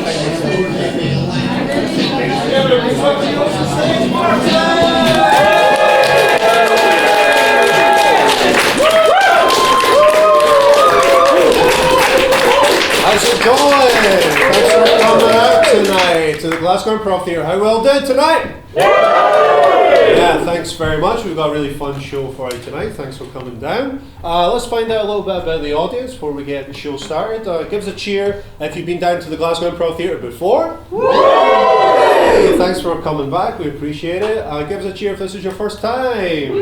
How's it going? Thanks for coming out tonight to the Glasgow Improv Theatre. How well did tonight? Yeah, thanks very much. We've got a really fun show for you tonight. Thanks for coming down. Let's find out a little bit about the audience before we get the show started. Give us a cheer if you've been down to the Glasgow Improv Theatre before. Hey, thanks for coming back. We appreciate it. Give us a cheer if this is your first time.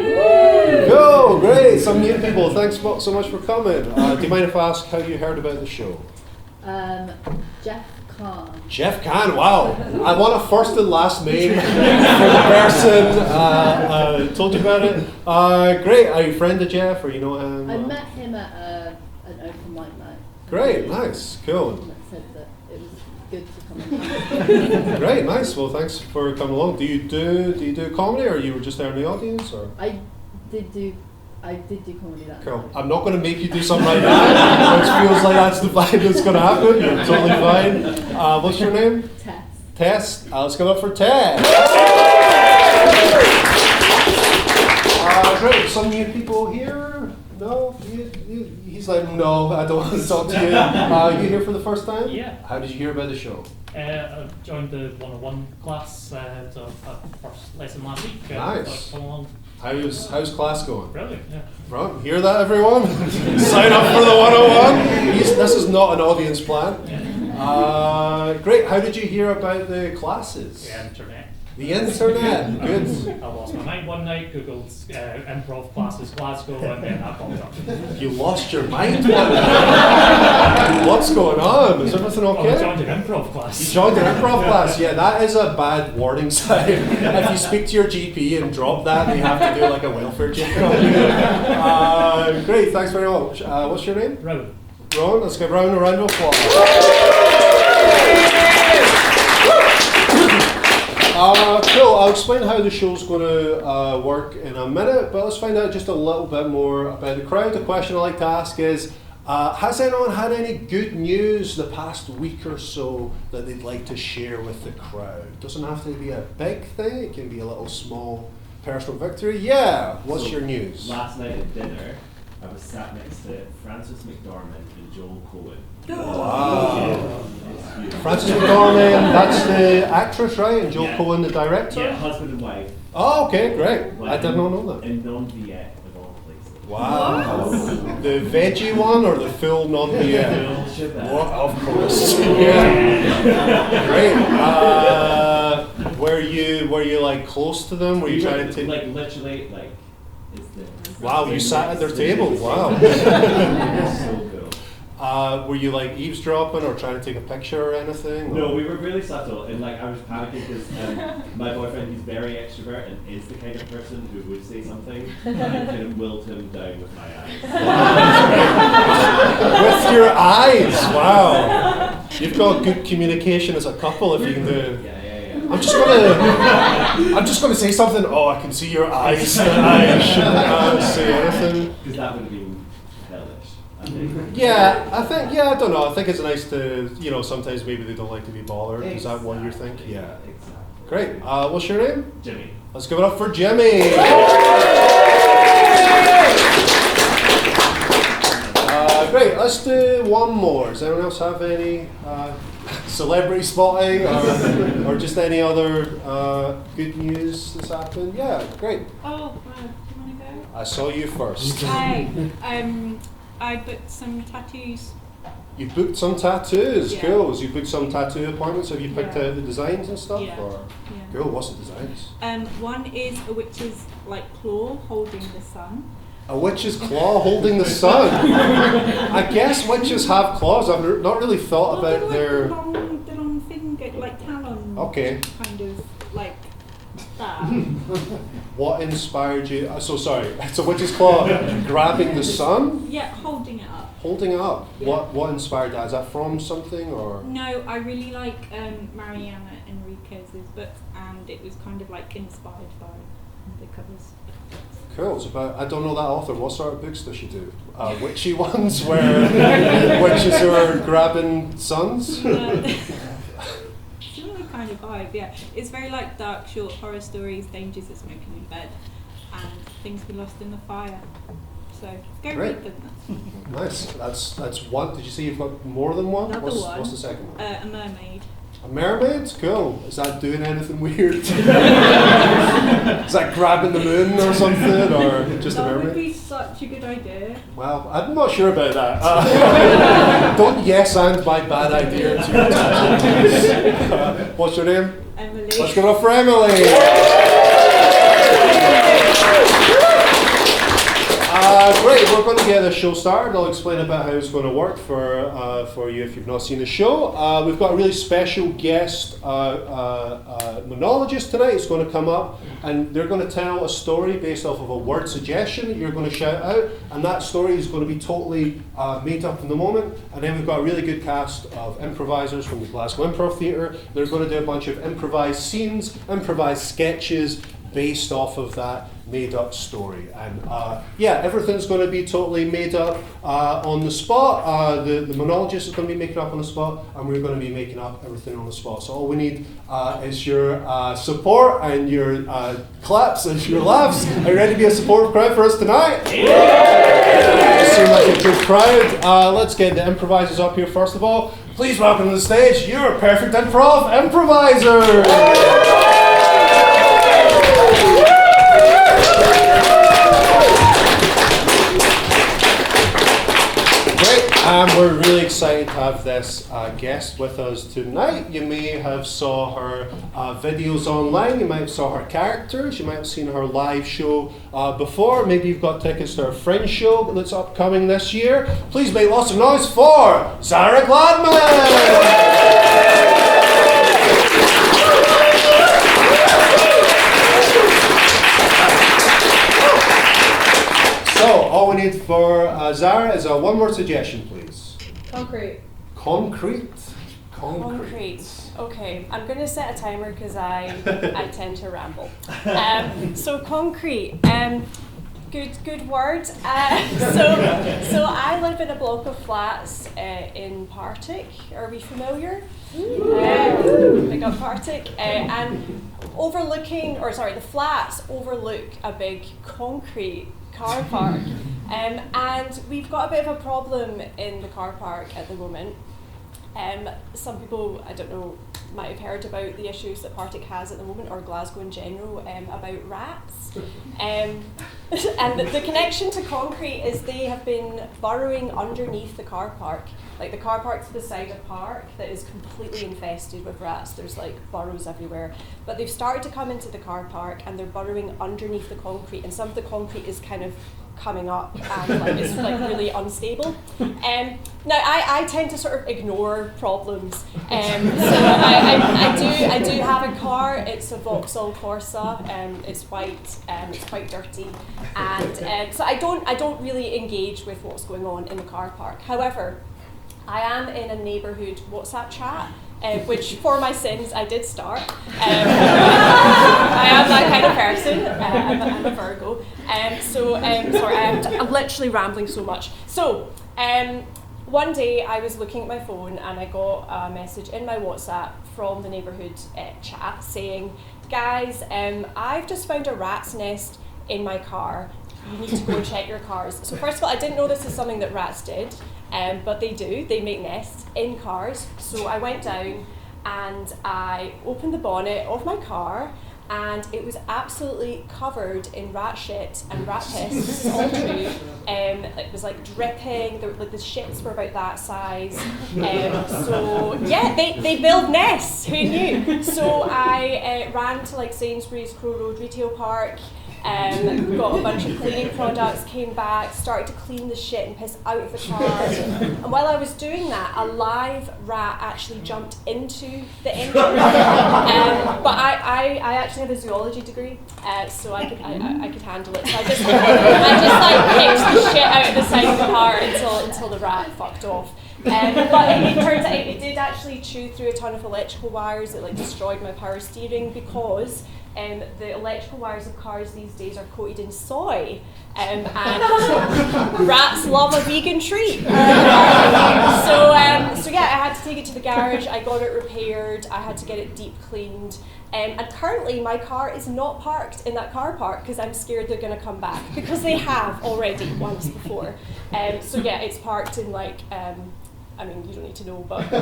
Go, great. Some new people. Thanks so much for coming. Do you mind if I ask how you heard about the show? Jeff Kahn. Jeff Kahn, wow. I want a first and last name for the person told you about it. Great, are you a friend of Jeff or you know him? I met him at an open mic night. Great, nice, cool. And said that it was good to come and Great, nice. Well, thanks for coming along. Do you do comedy or you were just there in the audience? Or? I did do comedy that Cool. night. I'm not going to make you do something like that, which feels like that's the vibe that's going to happen. You're totally fine. What's your name? Tess. Tess. Let's give it up for Tess. Great. Some new people here? No? He's like, no, I don't want to talk to you. You here for the first time? Yeah. How did you hear about the show? I joined the 101 class, so first lesson last week. Nice. Come along. How's class going? Brilliant, yeah. Right, hear that, everyone? Sign up for the 101. This is not an audience plan. Great. How did you hear about the classes? The internet. The internet. Good. I lost my mind one night, googled improv classes Glasgow, and then that popped up. You lost your mind one night. What's going on? Is everything okay? I joined an improv class. You joined an improv class. Yeah, that is a bad warning sign. If you speak to your GP and drop that, they have to do like a welfare check on you. Great, thanks very much. What's your name? Rowan. Ron, let's give Rowan a round of applause. Cool, I'll explain how the show's going to work in a minute, but let's find out just a little bit more about the crowd. The question I like to ask is, has anyone had any good news the past week or so that they'd like to share with the crowd? Doesn't have to be a big thing, it can be a little small personal victory. Yeah, what's your news? Last night at dinner, I was sat next to Frances McDormand and Joel Cohen. Wow. Frances McDormand, that's the actress, right? And Joel Cohen, the director? Yeah, husband and wife. Oh, okay, great. I did not know that. In non-Viet of all places. Wow. The veggie one or the full non-Viet? What? Of course. Yeah. Great. Were you like close to them? Were you trying to take? Like literally, like. Wow, you sat at their table. Wow. So cool. Were you like eavesdropping or trying to take a picture or anything? Or? No, we were really subtle, and like I was panicking because my boyfriend, he's very extrovert and is the kind of person who would say something, and I kind of willed him down with my eyes. With your eyes, wow! You've got good communication as a couple if you can do. Yeah. I'm just gonna say something. Oh, I can see your eyes. I shouldn't say anything. Because that would have been hellish, I think. Yeah, I don't know. I think it's nice to, sometimes maybe they don't like to be bothered. Is that what you think? Yeah. Exactly. Great. What's your name? Jimmy. Let's give it up for Jimmy. Great. Let's do one more. Does anyone else have any celebrity spotting or just any other good news that's happened? Yeah, great. Oh, do you want to go? I saw you first. Hi. I booked some tattoos. You booked some tattoos. Yeah. Cool. So you booked some tattoo appointments. Have you picked out the designs and stuff? Yeah. Or? Yeah. Cool. What's the designs? One is a witch's claw holding the sun. A witch's claw holding the sun. I guess witches have claws. I've not really thought about they're their. the long finger, like talon. Okay. Kind of like that. What inspired you? So sorry. It's a witch's claw grabbing the sun, Yeah, holding it up. holding it up. Yeah. What inspired that? Is that from something or? No, I really like Mariana Enriquez's book, and it was kind of like inspired by the covers. Cool. It's about. I don't know that author. What sort of books does she do? Witchy ones where witches are grabbing suns. the vibe. Yeah, it's very like dark, short horror stories, dangers of smoking in bed, and things we lost in the fire. So go Great. read them. Nice. That's one. Did you say you've got more than one? Another one. What's the second one? A mermaid. A mermaid? Cool. Is that doing anything weird? Is that grabbing the moon or something, or just a That mermaid? would be such a good idea. Well, I'm not sure about that. Don't yes and my bad idea to your tattoos. What's your name? Emily. Let's give it up for Emily. Great, we're going to get the show started. I'll explain about how it's going to work for you if you've not seen the show. We've got a really special guest monologist tonight. He's going to come up and they're going to tell a story based off of a word suggestion that you're going to shout out, and that story is going to be totally made up in the moment. And then we've got a really good cast of improvisers from the Glasgow Improv Theatre. They're going to do a bunch of improvised scenes, improvised sketches based off of that made up story. And everything's going to be totally made up on the spot. The monologist is going to be making up on the spot, and we're going to be making up everything on the spot. So all we need is your support and your claps and your laughs. Are you ready to be a supportive crowd for us tonight? Yeah! You seem like a good crowd. Let's get the improvisers up here first of all. Please welcome to the stage your perfect improv improvisers. And we're really excited to have this guest with us tonight. You may have saw her videos online, you might have saw her characters, you might have seen her live show before. Maybe you've got tickets to her Fringe show that's upcoming this year. Please make lots of noise for Zara Gladman! So, all we need for Zara is a one word suggestion, please. Concrete. Concrete. Concrete. Okay, I'm going to set a timer because I tend to ramble. So concrete. Good word. So I live in a block of flats in Partick. Are we familiar? Big up Partick. And the flats overlook a big concrete car park. And we've got a bit of a problem in the car park at the moment. Some people, I don't know, might have heard about the issues that Partick has at the moment, or Glasgow in general, about rats. And the connection to concrete is they have been burrowing underneath the car park. Like the car park's beside a park that is completely infested with rats. There's like burrows everywhere. But they've started to come into the car park and they're burrowing underneath the concrete, and some of the concrete is kind of coming up and it's really unstable. Now I tend to sort of ignore problems. So I do have a car. It's a Vauxhall Corsa. It's white. It's quite dirty, and so I don't really engage with what's going on in the car park. However, I am in a neighbourhood WhatsApp chat. Which, for my sins, I did start. I am that kind of person. I'm a Virgo. Sorry, I'm literally rambling so much. So, one day I was looking at my phone and I got a message in my WhatsApp from the neighbourhood chat saying, guys, I've just found a rat's nest in my car. You need to go and check your cars. So first of all, I didn't know this is something that rats did. But they do, they make nests in cars. So I went down and I opened the bonnet of my car and it was absolutely covered in rat shit and rat piss all through. It was like dripping, the shits were about that size. So yeah, they build nests, who knew? So I ran to like Sainsbury's Crow Road Retail Park, got a bunch of cleaning products, came back, started to clean the shit and piss out of the car. And while I was doing that, a live rat actually jumped into the engine. But I actually have a zoology degree, so I could handle it. So I just picked the shit out of the side of the car until the rat fucked off. But it turns out it did actually chew through a ton of electrical wires. It destroyed my power steering because The electrical wires of cars these days are coated in soy, and rats love a vegan treat. So yeah, I had to take it to the garage. I got it repaired. I had to get it deep cleaned. And currently my car is not parked in that car park because I'm scared they're going to come back, because they have already once before. So yeah, it's parked in like, I mean, you don't need to know, but like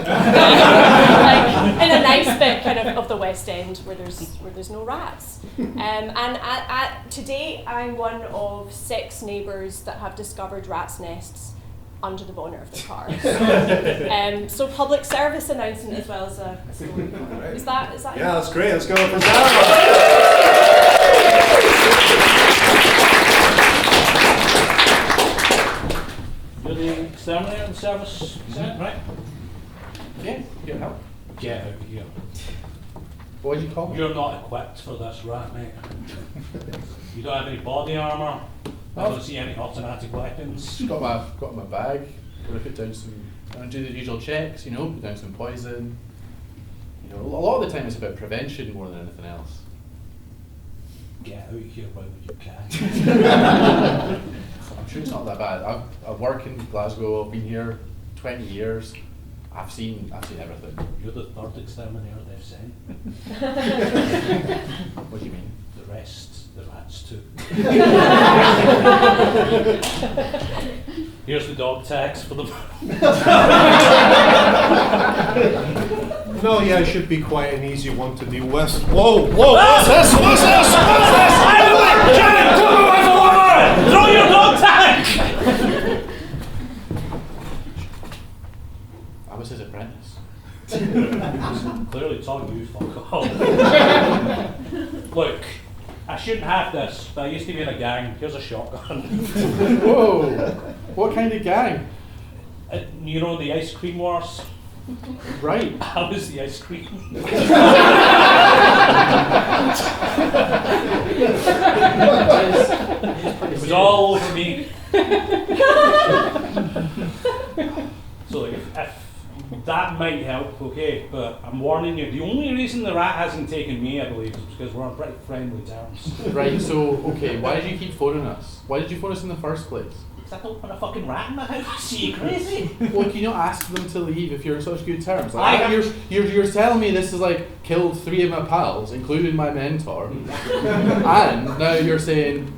in a nice bit kind of the West End where there's no rats. And to date, I'm one of 6 neighbours that have discovered rats' nests under the bonnet of their cars. So public service announcement as well as a story. Is that Yeah, that's great. Let's go for Zara. You're the exterminator and service, right? Yeah, you help. Get out of here. What do you call me? You're not equipped for this rat, mate. You don't have any body armour. I don't see any automatic weapons. Got my bag. Gotta put down some. I do the usual checks. Put down some poison. A lot of the time it's about prevention more than anything else. Get out of here while you can. I'm sure it's not that bad. I work in Glasgow. I've been here 20 years. I've seen everything. You're the 3rd exterminator they've sent. What do you mean? The rest, the rats too. Here's the dog tags for them. No, yeah, it should be quite an easy one to deal with. Whoa, what's this? What's this? Janet, come away from water! Throw your dog tag! I was his apprentice. Clearly taught you, fuck off. Look, I shouldn't have this, but I used to be in a gang. Here's a shotgun. Whoa! What kind of gang? The ice cream wars? Right. I was the ice cream. It was all over me. So if that might help, okay, but I'm warning you, the only reason the rat hasn't taken me, I believe, is because we're on pretty friendly terms. Right, so, okay, why did you keep phoning us? Why did you phone us in the first place? Because I don't want a fucking rat in my house, are you crazy? Well, can you not ask them to leave if you're in such good terms? You're telling me this is like killed 3 of my pals, including my mentor, and now you're saying,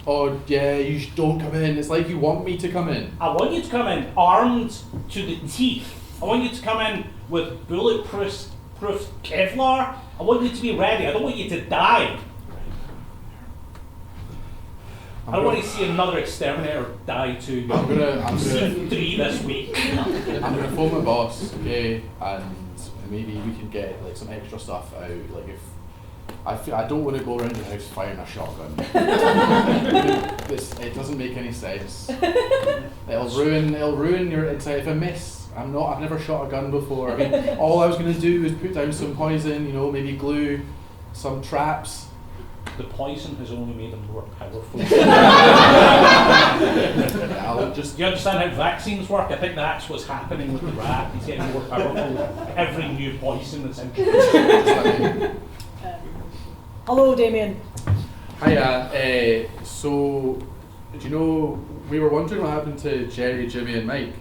oh yeah, you don't come in. It's like you want me to come in. I want you to come in armed to the teeth. I want you to come in with bulletproof Kevlar. I want you to be ready. I don't want you to die. I don't want to see another exterminator die too. I'm gonna Season 3 this week. I'm gonna phone my boss, okay, and maybe we can get like some extra stuff out. Like if I don't want to go around your house firing a shotgun. It doesn't make any sense. It'll ruin your inside. If I miss, I've never shot a gun before. I mean, all I was gonna do is put down some poison, maybe glue, some traps. The poison has only made them more powerful. Do you understand how vaccines work? I think that's what's happening with the rat. He's getting more powerful with every new poison that's introduced. Hello, Damien. Hiya. So, do you know, we were wondering what happened to Jerry, Jimmy and Mike.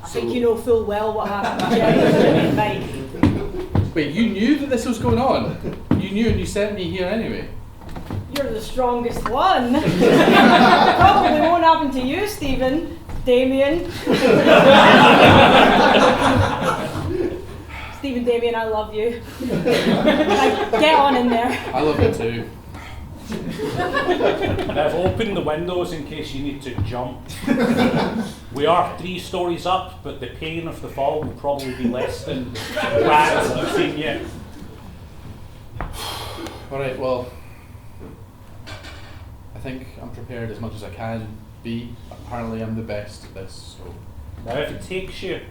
I think you know full well what happened to Jerry, Jimmy and Mike. Wait, you knew that this was going on? You knew and you sent me here anyway? You're the strongest one. Probably won't happen to you, Stephen. Damien. Stephen, Damien, I love you. Get on in there. I love you too. And I've opened the windows in case you need to jump. We are 3 stories up, but the pain of the fall will probably be less than the rats I've seen yet. Alright, well, I think I'm prepared as much as I can be. Apparently I'm the best at this, so... Now if it takes you,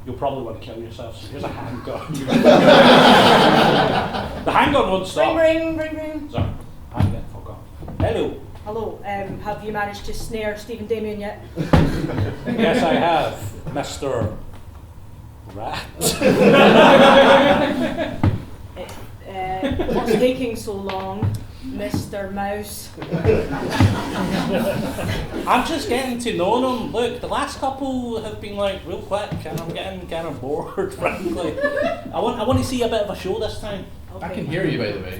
you'll probably want to kill yourself, so here's a handgun. The handgun won't stop. Ring, ring, ring, ring. Sorry, handgun, fuck off. Hello. Hello, have you managed to snare Stephen Damien yet? Yes, I have, Mr. Rat. What's the taking so long, Mr. Mouse? I'm just getting to know them. Look, the last couple have been like real quick, and I'm getting kind of bored, frankly. I want to see a bit of a show this time. I can hear you, by the way.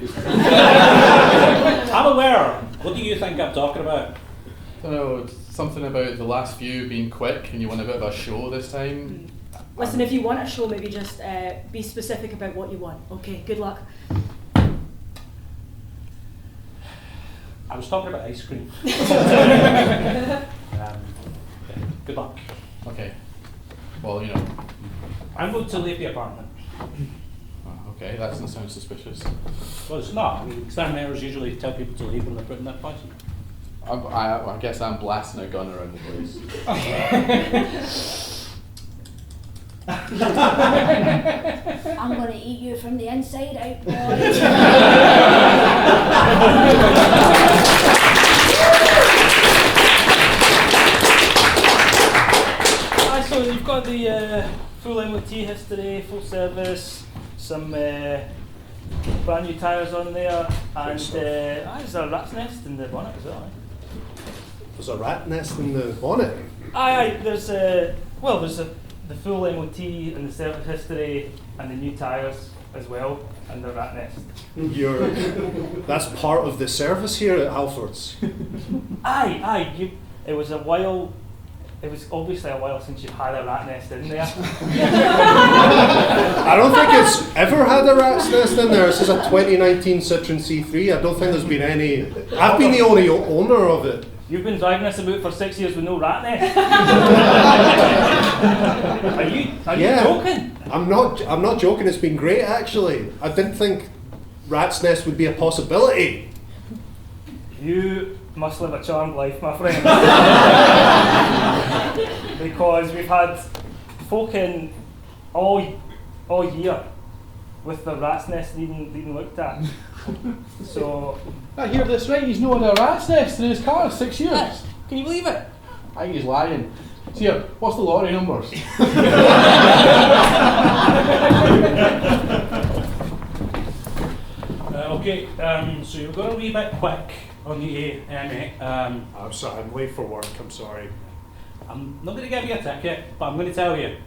I'm aware. What do you think I'm talking about? I don't know, it's something about the last few being quick and you want a bit of a show this time. Listen, if you want a show, maybe just be specific about what you want. Okay, good luck. I was talking about ice cream. Good luck. Okay. Well, you know. I'm going to leave the apartment. Okay, that doesn't sound suspicious. Well, it's not. I mean, exterminators usually tell people to leave when they're putting that poison. I guess I'm blasting a gun around the place. I'm going to eat you from the inside out, boys. So you've got the full MOT history, full service, some brand new tyres on there, and there's a rat's nest in the bonnet as well. There's a rat nest in the bonnet. Aye, there's the full MOT and the service history and the new tyres as well, and the rat nest. That's part of the service here at Halfords. Aye, it was obviously a while since you've had a rat nest in there. I don't think it's ever had a rat's nest in there. This is a 2019 Citroen C3. I don't think there's been any. I've been the only owner of it. You've been driving this about for 6 years with no rat nest. Are you joking? I'm not joking. It's been great actually. I didn't think rat's nest would be a possibility. You must live a charmed life, my friend. Because we've had folk in all year with the rat's nest needing looked at. So I hear this right, he's not had a rat's nest in his car 6 years. Can you believe it? I think he's lying. So here, what's the lorry numbers? Okay, so you're going a wee bit quick on the AMA. I'm sorry, I'm late for work. I'm sorry. I'm not going to give you a ticket, but I'm going to tell you,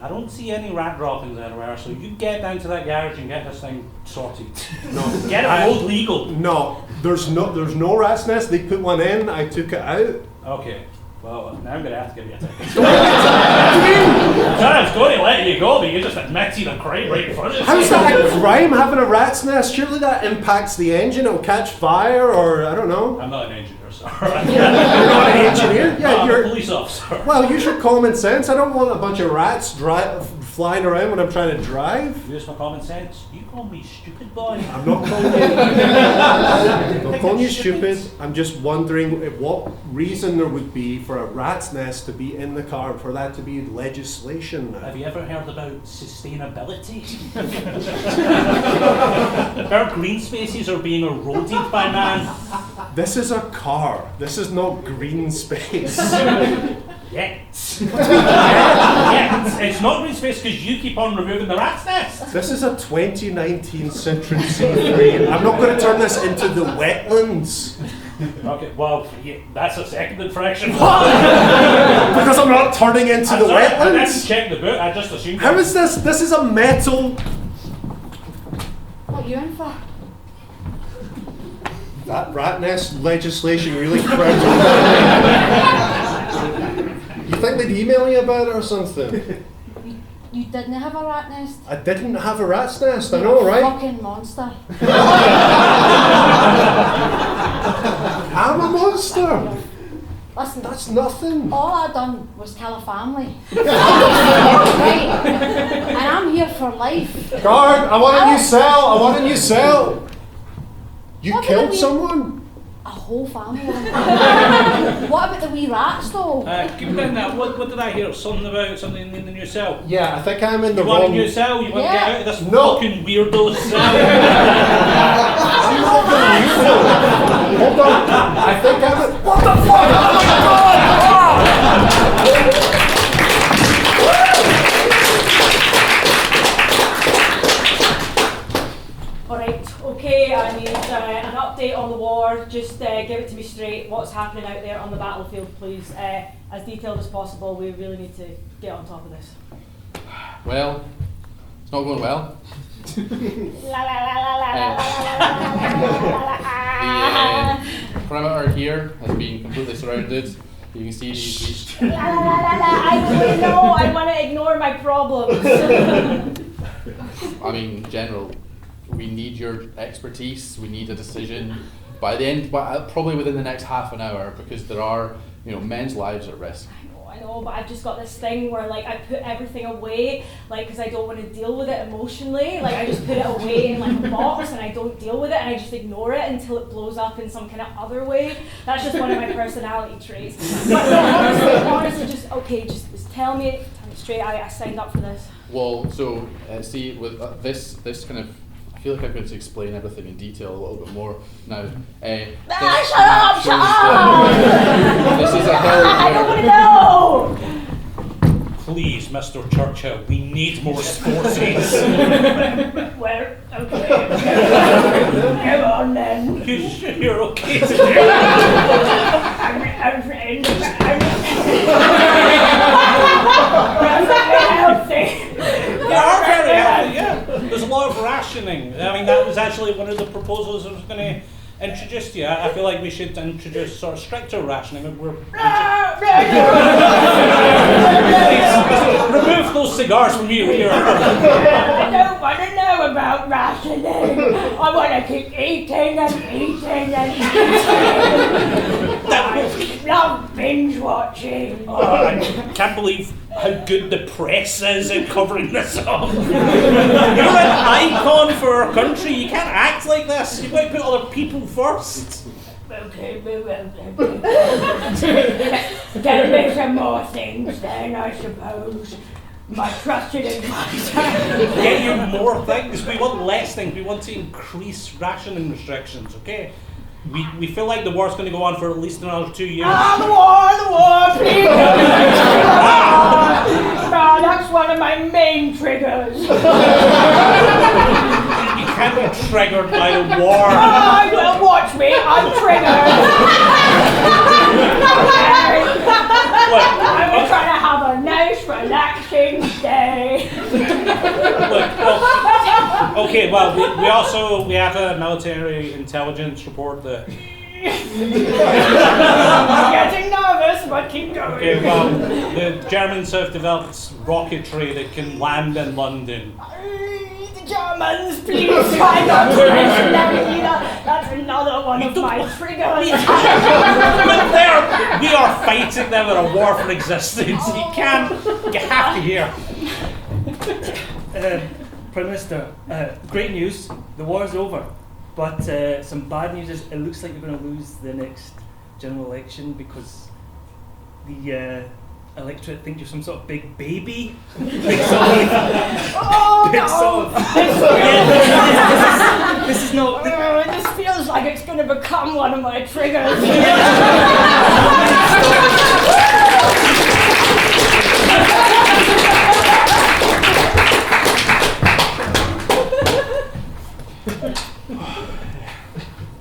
I don't see any rat droppings anywhere, so you get down to that garage and get this thing sorted. No, get it road legal. No, there's no rat's nest. They put one in. I took it out. Okay. Well, now I'm going to have to give you a ticket. Sorry, I was going to let you go, but you just admitted a crime right in front of you. How's that a crime, having a rat's nest? Surely that impacts the engine. It'll catch fire, or I don't know. I'm not an engineer, sir. You're not an engineer? Yeah, I'm you're a police officer. Well, use your common sense. I don't want a bunch of rats flying around when I'm trying to drive. Use my common sense. You call me stupid, boy. I'm not calling you. I'm not calling you stupid. I'm just wondering what reason there would be for a rat's nest to be in the car, for that to be legislation. Have you ever heard about sustainability? Our green spaces are being eroded by man. This is a car. This is not green space. Yet. It's not green space because you keep on removing the rat's nest. This is a 2019 Citroen C3. I'm not going to turn this into the wetlands. Okay, well, yeah, that's a second infraction. Because I'm not turning into the I didn't wetlands. check the book, I just assumed. How is this? This is a metal. What are you in for? That rat nest legislation really crowds. You think they'd email you about it or something? You didn't have a rat nest? I didn't have a rat's nest, I You're know, a right? fucking monster. I'm a monster. Listen, That's nothing. all I done was kill a family. Right? And I'm here for life. Guard, I want a new cell. I want a new cell. You What killed about we- someone? A whole family. What about the wee rats though? Keep down that. What did I hear? Something about something in the new cell? Yeah, I think I'm in the You want a wrong. new cell? You want to get out of this No. fucking weirdo cell? I'm not the weirdo. Hold on. I think I'm in. What the fuck? Oh my god! Alright, Okay, I need an update on the war. Just give it to me straight. What's happening out there on the battlefield, please? As detailed as possible. We really need to get on top of this. Well, it's not going well. The perimeter here has been completely surrounded. You can see these. I don't know. I want to ignore my problems. I mean, in general, we need your expertise. We need a decision by the end, probably within the next half an hour, because there are, men's lives at risk. I know, but I've just got this thing where like I put everything away, like because I don't want to deal with it emotionally. Like I just put it away in like a box and I don't deal with it and I just ignore it until it blows up in some kind of other way. That's just one of my personality traits. But no, honestly, just tell me straight. I signed up for this. Well, so see, with this kind of, I feel like I'm going to explain everything in detail a little bit more now. Shut up! This is a hill. I don't want to know. Please, Mr. Churchill, we need more sporties. Well, okay. Come on then. You're okay today. I'm healthy. You are very healthy, yeah. There's a lot of rationing. I mean, that was actually one of the proposals I was going to introduce to you. I feel like we should introduce sort of stricter rationing. Remove those cigars from you. I don't want to know about rationing. I want to keep eating and eating and eating. I love binge watching. I can't believe how good the press is at covering this up. You're an icon for our country. You can't act like this. You've got to put other people first. Okay, tell me some more things then, I suppose. My trusted advisor. Get you more things. We want less things. We want to increase rationing restrictions, okay? We feel like the war's going to go on for at least another 2 years. The war, please. That's one of my main triggers. You can't be triggered by the war. Well, watch me, I'm triggered. I'm trying to have a nice, relaxing day. Okay, well, we have a military intelligence report that... I'm getting nervous, but keep going. Okay, well, the Germans have developed rocketry that can land in London. The Germans, please try not to mention them either. That's another one of my triggers. We are fighting them in a war for existence. You have to hear. Prime Minister, great news. The war is over. But some bad news is it looks like you're going to lose the next general election because the electorate think you're some sort of big baby. This is not. This feels like it's going to become one of my triggers.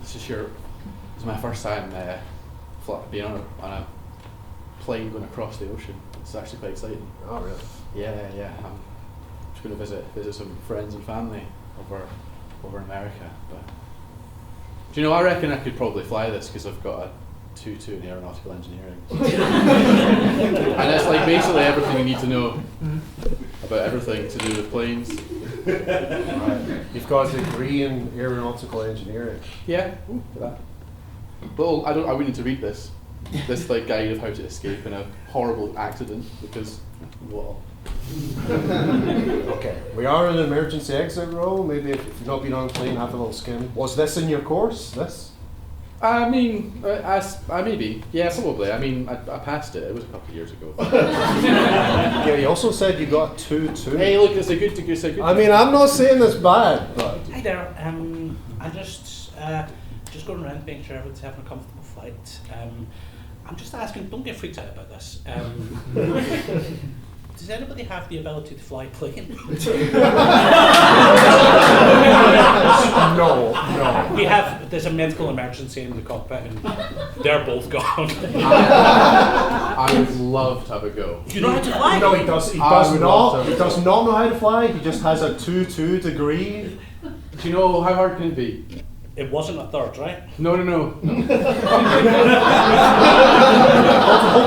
This is my first time being on a plane going across the ocean. It's actually quite exciting. Oh, really? Yeah. I'm just going to visit some friends and family over in America. But do you know? I reckon I could probably fly this because I've got a 2-2 in aeronautical engineering, and it's like basically everything you need to know about everything to do with planes. Right. You've got a degree in aeronautical engineering. Yeah. That. Well, I would need to read this like guide of how to escape in a horrible accident because well. Okay, we are in an emergency exit role. Maybe if you've not been on a plane, have a little skim. Was this in your course? This? I mean, maybe. Yeah, probably. I mean, I passed it. It was a couple of years ago. Yeah, you also said you got 2-2. Hey, look, it's a good. I mean, I'm not saying this bad, but... Hi there. I'm just going around making sure everyone's having a comfortable flight. I'm just asking, don't get freaked out about this. Does anybody have the ability to fly a plane? No. there's a medical emergency in the cockpit and they're both gone. I would love to have a go. You know how to fly? No, he does. He I does would not. love to. He does not know how to fly. He just has a 2-2 degree. Do you know how hard can it be? It wasn't a third, right? No. Hold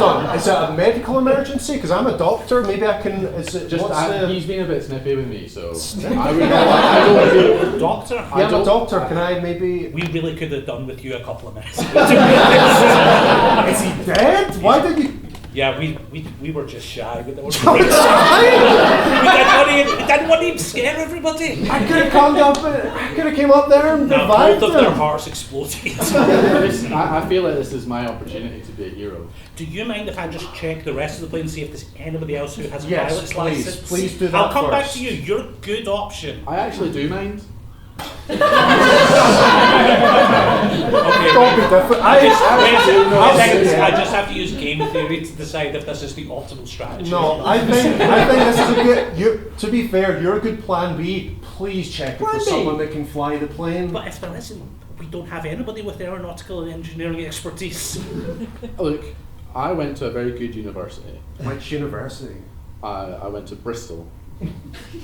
on. Is it a medical emergency? Because I'm a doctor. Maybe I can. Is it Just what's the- he's been a bit snippy with me, so I don't want to. Doctor? Yeah, I'm a doctor. Can I maybe? We really could have done with you a couple of minutes. Is he dead? Why did you? Yeah, we were just shy. We didn't Shy? want to scare everybody. I could have come up. I could have came up there and No, revived both of their him. hearts exploded. I feel like this is my opportunity to be a hero. Do you mind if I just check the rest of the plane and see if there's anybody else who has a Yes, pilot's please. license? Please do that I'll come back first. to you. You're a good option. I actually do mind. Okay. Don't be different. I I'll just have to use game theory to decide if this is the optimal strategy. No, I think this is a good. To be fair, you're a good plan B. Please check if Plan there's B? someone that can fly the plane. But if there isn't, we don't have anybody with aeronautical and engineering expertise. Look, I went to a very good university. Which university? I went to Bristol.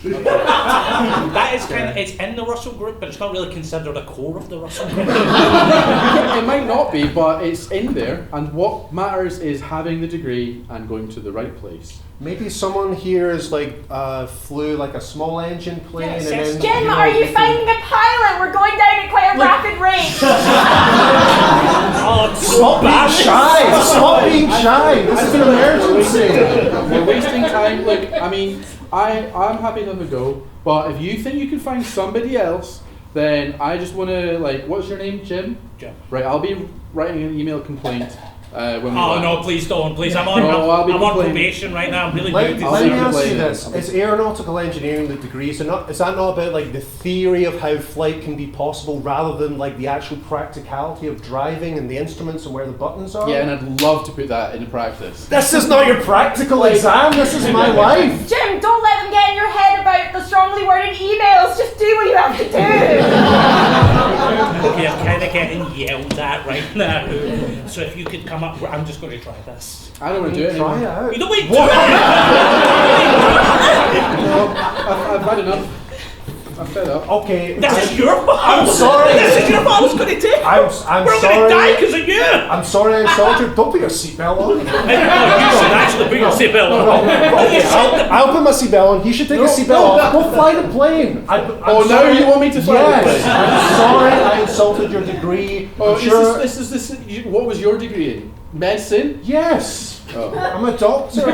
That is kind of, it's in the Russell Group, but it's not really considered a core of the Russell Group. It might not be, but it's in there, and what matters is having the degree and going to the right place. Maybe someone here is flew like a small engine plane Yes, and yes. then. Jim, are you finding a pilot? We're going down at quite a rapid rate. Oh, it's so Stop being bad. shy! Stop being shy! This is an emergency! We're wasting time. Look, I mean, I'm happy to have a go, but if you think you can find somebody else, then I just want to, what's your name, Jim? Jim. Right, I'll be writing an email complaint when we Oh land. no, please don't, please. I'm on I'll be I'm on complaining. probation right now. I'm really Let good. me ask you this: is aeronautical engineering the degrees? Is that not about the theory of how flight can be possible, rather than the actual practicality of driving and the instruments and where the buttons are? Yeah, and I'd love to put that into practice. This is not your practical exam. This is my life. Jim, don't let them get in your head about the strongly worded emails. Just do what you have to do. Okay, I'm kind of getting yelled at right now. So if you could come up, I'm just going to try this. I don't want to do it Try it anymore. out. You don't wait. No, I've had enough. I'm fed up. Okay. This is your fault. I'm sorry. This is your fault. I was going to take. I'm We're sorry. going to die because of you. I'm sorry I insulted you. Don't put your seatbelt on. No, you should actually put your seatbelt on. Okay, I'll put my seatbelt on. He should take his seatbelt off. Go fly the plane. I'm Oh, now sorry. you want me to fly the Yes. plane? I'm sorry I insulted your degree. Oh, I'm sure. What was your degree in? Medicine? Yes. Oh. I'm a doctor.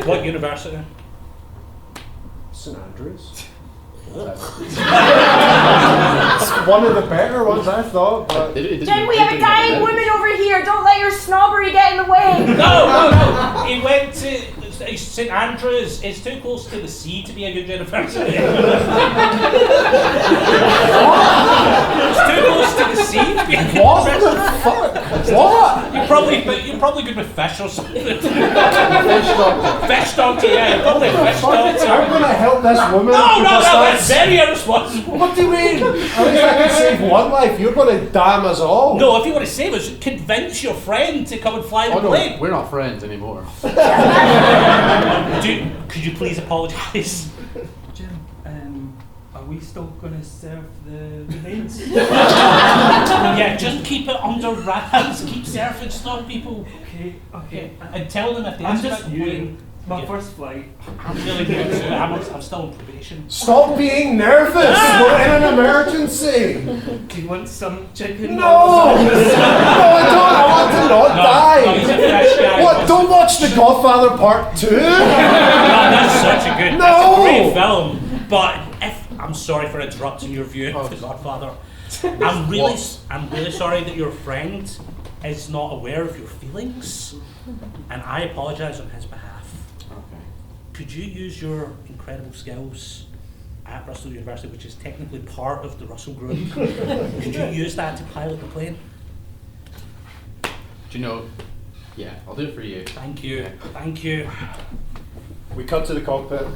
What university? St Andrews. It's one of the better ones, I thought. But Jim, we have a dying woman over here. Don't let your snobbery get in the way. No. He went to St Andrews. It's too close to the sea to be a good university. It's too close to the sea to be a good what the university. fuck? What? You're probably good with fish or something. Fish doctor. Fish doctor, yeah. You're probably a fish doctor. I'm gonna help this woman. No, because that's very irresponsible. What do you mean? At least I can save one life. You're gonna damn us all. No, if you want to save us, convince your friend to come and fly the Oh no, plane. we're not friends anymore. Could you please apologise? Jim, are we still going to serve the remains? Yeah, just keep it under wraps. Keep surfing, stop people. Okay. And tell them if they I'm ask just about the new. plane. My Yeah. first flight. I'm really good too. I'm still on probation. Stop being nervous. We're in an emergency. Do you want some chicken? No. No, I don't. I want to not die. No, he's a fresh guy. What? Don't watch The Godfather Part 2? No, that's such a good. No. That's a great film. But I'm sorry for interrupting your view of The Godfather. I'm really sorry that your friend is not aware of your feelings, and I apologise on his behalf. Okay. Could you use your incredible skills at Bristol University, which is technically part of the Russell Group? Could you use that to pilot the plane? Do you know? Yeah, I'll do it for you. Thank you. Thank you. We cut to the cockpit.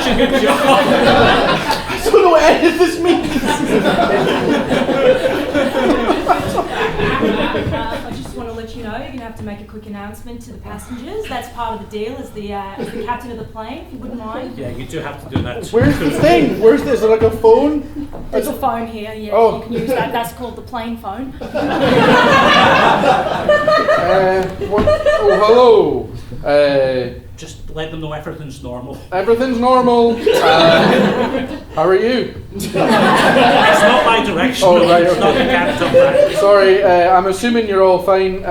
such a good job. I don't know what any of this means. I just want to let you know you're going to have to make a quick announcement to the passengers. That's part of the deal as the captain of the plane, if you wouldn't mind. Yeah, you do have to do that. Where's the thing? Where's this? Is it like a phone? There's a phone here, yeah, Oh. you can use that. That's called the plane phone. Oh, hello. Just let them know everything's normal. Everything's normal. How are you? It's not my direction. Oh, right, It's not the okay. captain. Right. Sorry, I'm assuming you're all fine.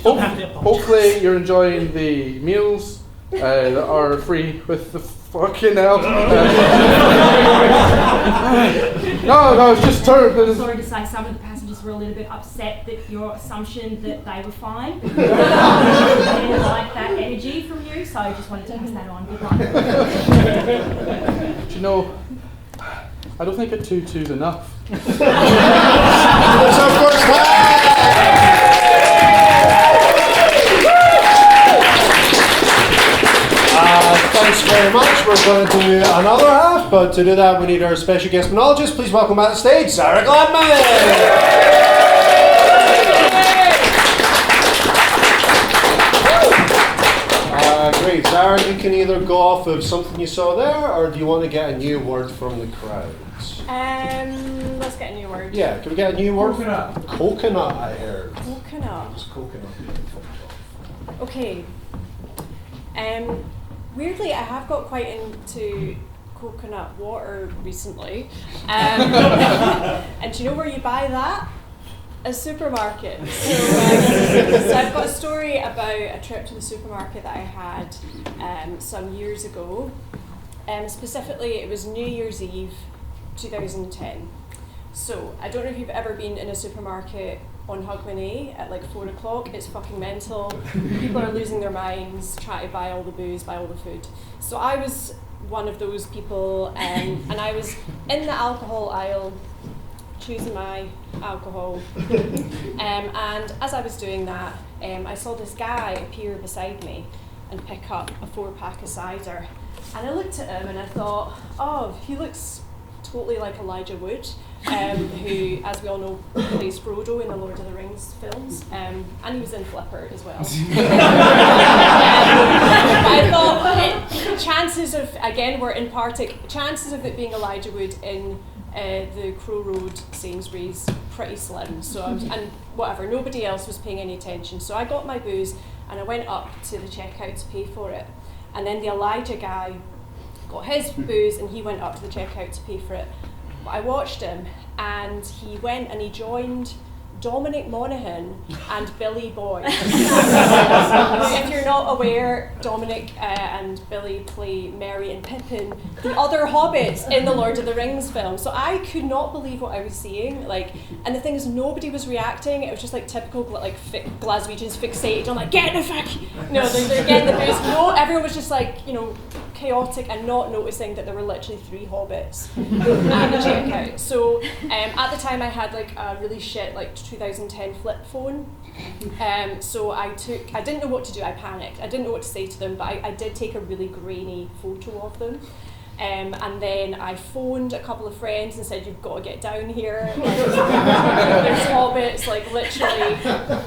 don't have to apologise. Hopefully you're enjoying the meals that are free with the fucking hell. No, it's just terrible. Sorry to say, some of the passengers were a little bit upset that your assumption that they were fine. They didn't like that energy from you, so I just wanted to pass that on. Good luck. Do you know, I don't think a 2-2's enough. Let's of course thanks very much. We're going to do another half, but to do that we need our special guest monologist. Please welcome back to the stage, Zara Gladman. Great, Zara, you can either go off of something you saw there, or do you want to get a new word from the crowd? Let's get a new word. Yeah, can we get a new word? Coconut. Coconut, I heard. Coconut. It's coconut. Okay. Weirdly, I have got quite into coconut water recently. And do you know where you buy that? A supermarket. So I've got a story about a trip to the supermarket that I had some years ago. Specifically, it was New Year's Eve 2010. So I don't know if you've ever been in a supermarket on Hogmanay at like 4 o'clock. It's fucking mental. People are losing their minds, trying to buy all the booze, buy all the food. So I was one of those people, and I was in the alcohol aisle, choosing my alcohol. And as I was doing that, I saw this guy appear beside me and pick up a 4-pack of cider. And I looked at him and I thought, oh, he looks totally like Elijah Wood, who, as we all know, plays Frodo in the Lord of the Rings films, and he was in Flipper as well. I thought, chances of, again, we're in Partick, chances of it being Elijah Wood in the Crow Road Sainsbury's, pretty slim. So and whatever, nobody else was paying any attention. So I got my booze and I went up to the checkout to pay for it. And then the Elijah guy got his booze and he went up to the checkout to pay for it. But I watched him and he went and he joined Dominic Monaghan and Billy Boyd. If you're not aware, Dominic and Billy play Merry and Pippin, the other hobbits in the Lord of the Rings film. So I could not believe what I was seeing. Like, and the thing is, nobody was reacting. It was just like typical Glaswegians fixated on like, get the fuck, they're getting the booze. No, everyone was just like, chaotic and not noticing that there were literally 3 hobbits at the checkout. So at the time I had like a really shit like 2010 flip phone. So I didn't know what to do, I panicked. I didn't know what to say to them, but I did take a really grainy photo of them. And then I phoned a couple of friends and said, you've got to get down here. Like, there's hobbits like literally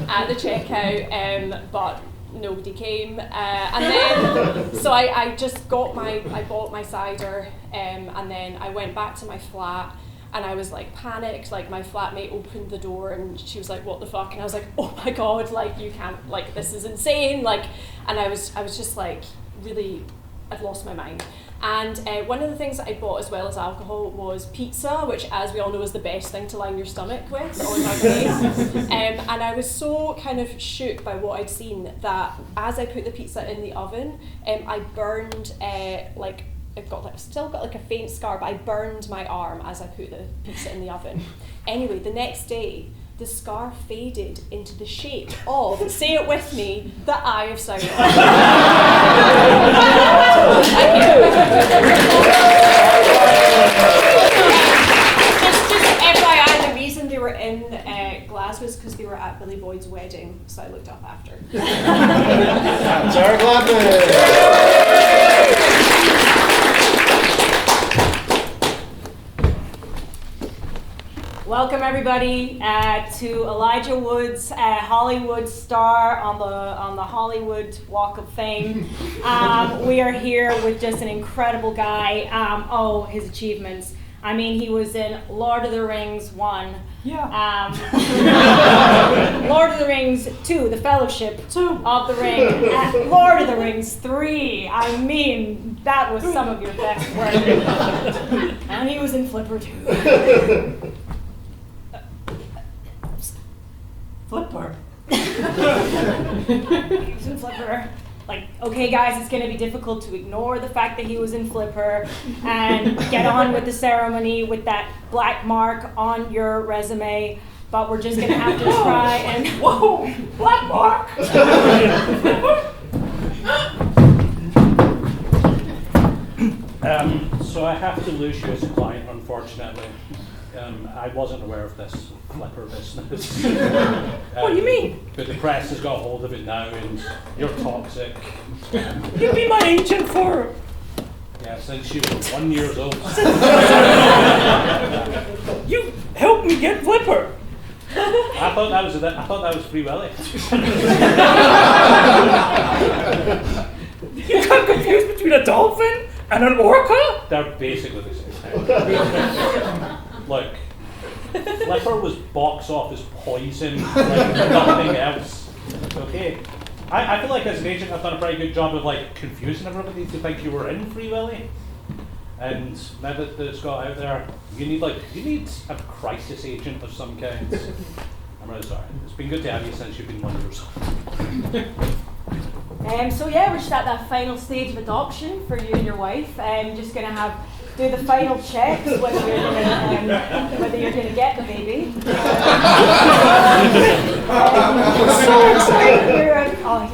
at the checkout, but nobody came, and then so I bought my cider, and then I went back to my flat and I was like panicked. Like my flatmate opened the door and she was like, what the fuck? And I was like, oh my god, like you can't, like this is insane, like, and I was just like really, I'd lost my mind. And one of the things that I bought as well as alcohol was pizza, which, as we all know, is the best thing to line your stomach with on Hogmanay. And I was so kind of shook by what I'd seen that as I put the pizza in the oven, I burned still got like a faint scar, but I burned my arm as I put the pizza in the oven. Anyway, the next day, the scar faded into the shape of, say it with me, the Eye of Sauron. Just FYI, the reason they were in Glasgow is because they were at Billy Boyd's wedding, so I looked up after. Zara Gladman. welcome everybody to Elijah Wood's Hollywood star on the Hollywood Walk of Fame. We are here with just an incredible guy. His achievements. I mean, he was in Lord of the Rings 1. Yeah. Lord of the Rings 2, The Fellowship of the Ring. Lord of the Rings 3. I mean, that was some of your best work. And he was in Flipper 2. Flipper. He was in Flipper. Like, okay guys, it's going to be difficult to ignore the fact that he was in Flipper and get on with the ceremony with that black mark on your resume, but we're just going to have to try and... Whoa! Black mark! So I have to lose you as a client, unfortunately. I wasn't aware of this Flipper business. What do you mean? But the press has got a hold of it now, and you're toxic. You've been my agent for... Yeah, since you were 1 year old. You helped me get Flipper. I thought that was Free Willy. You got confused between a dolphin and an orca? They're basically the same thing. Look, Flipper was box office poison, like nothing else. Okay. I feel like as an agent I've done a pretty good job of like confusing everybody to think you were in Free Willy. And now that it's got out there, you need a crisis agent of some kind. I'm really sorry. It's been good to have you since you've been 1 year old. So yeah, we're just at that final stage of adoption for you and your wife. Just going to do the final checks whether you're going to get the baby.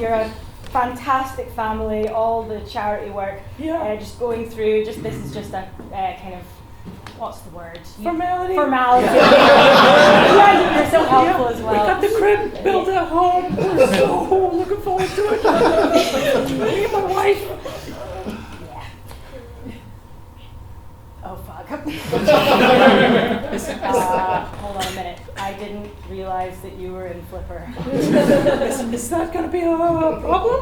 You're a fantastic family. All the charity work. Yeah. Just going through. This is just a kind of. What's the word? Formality. Formality. Yeah, you're so helpful as well. We got the crib built at home. We're so looking forward to it. Me and my wife. Oh fuck. Hold on a minute. I didn't realize that you were in Flipper. Is that gonna be a problem?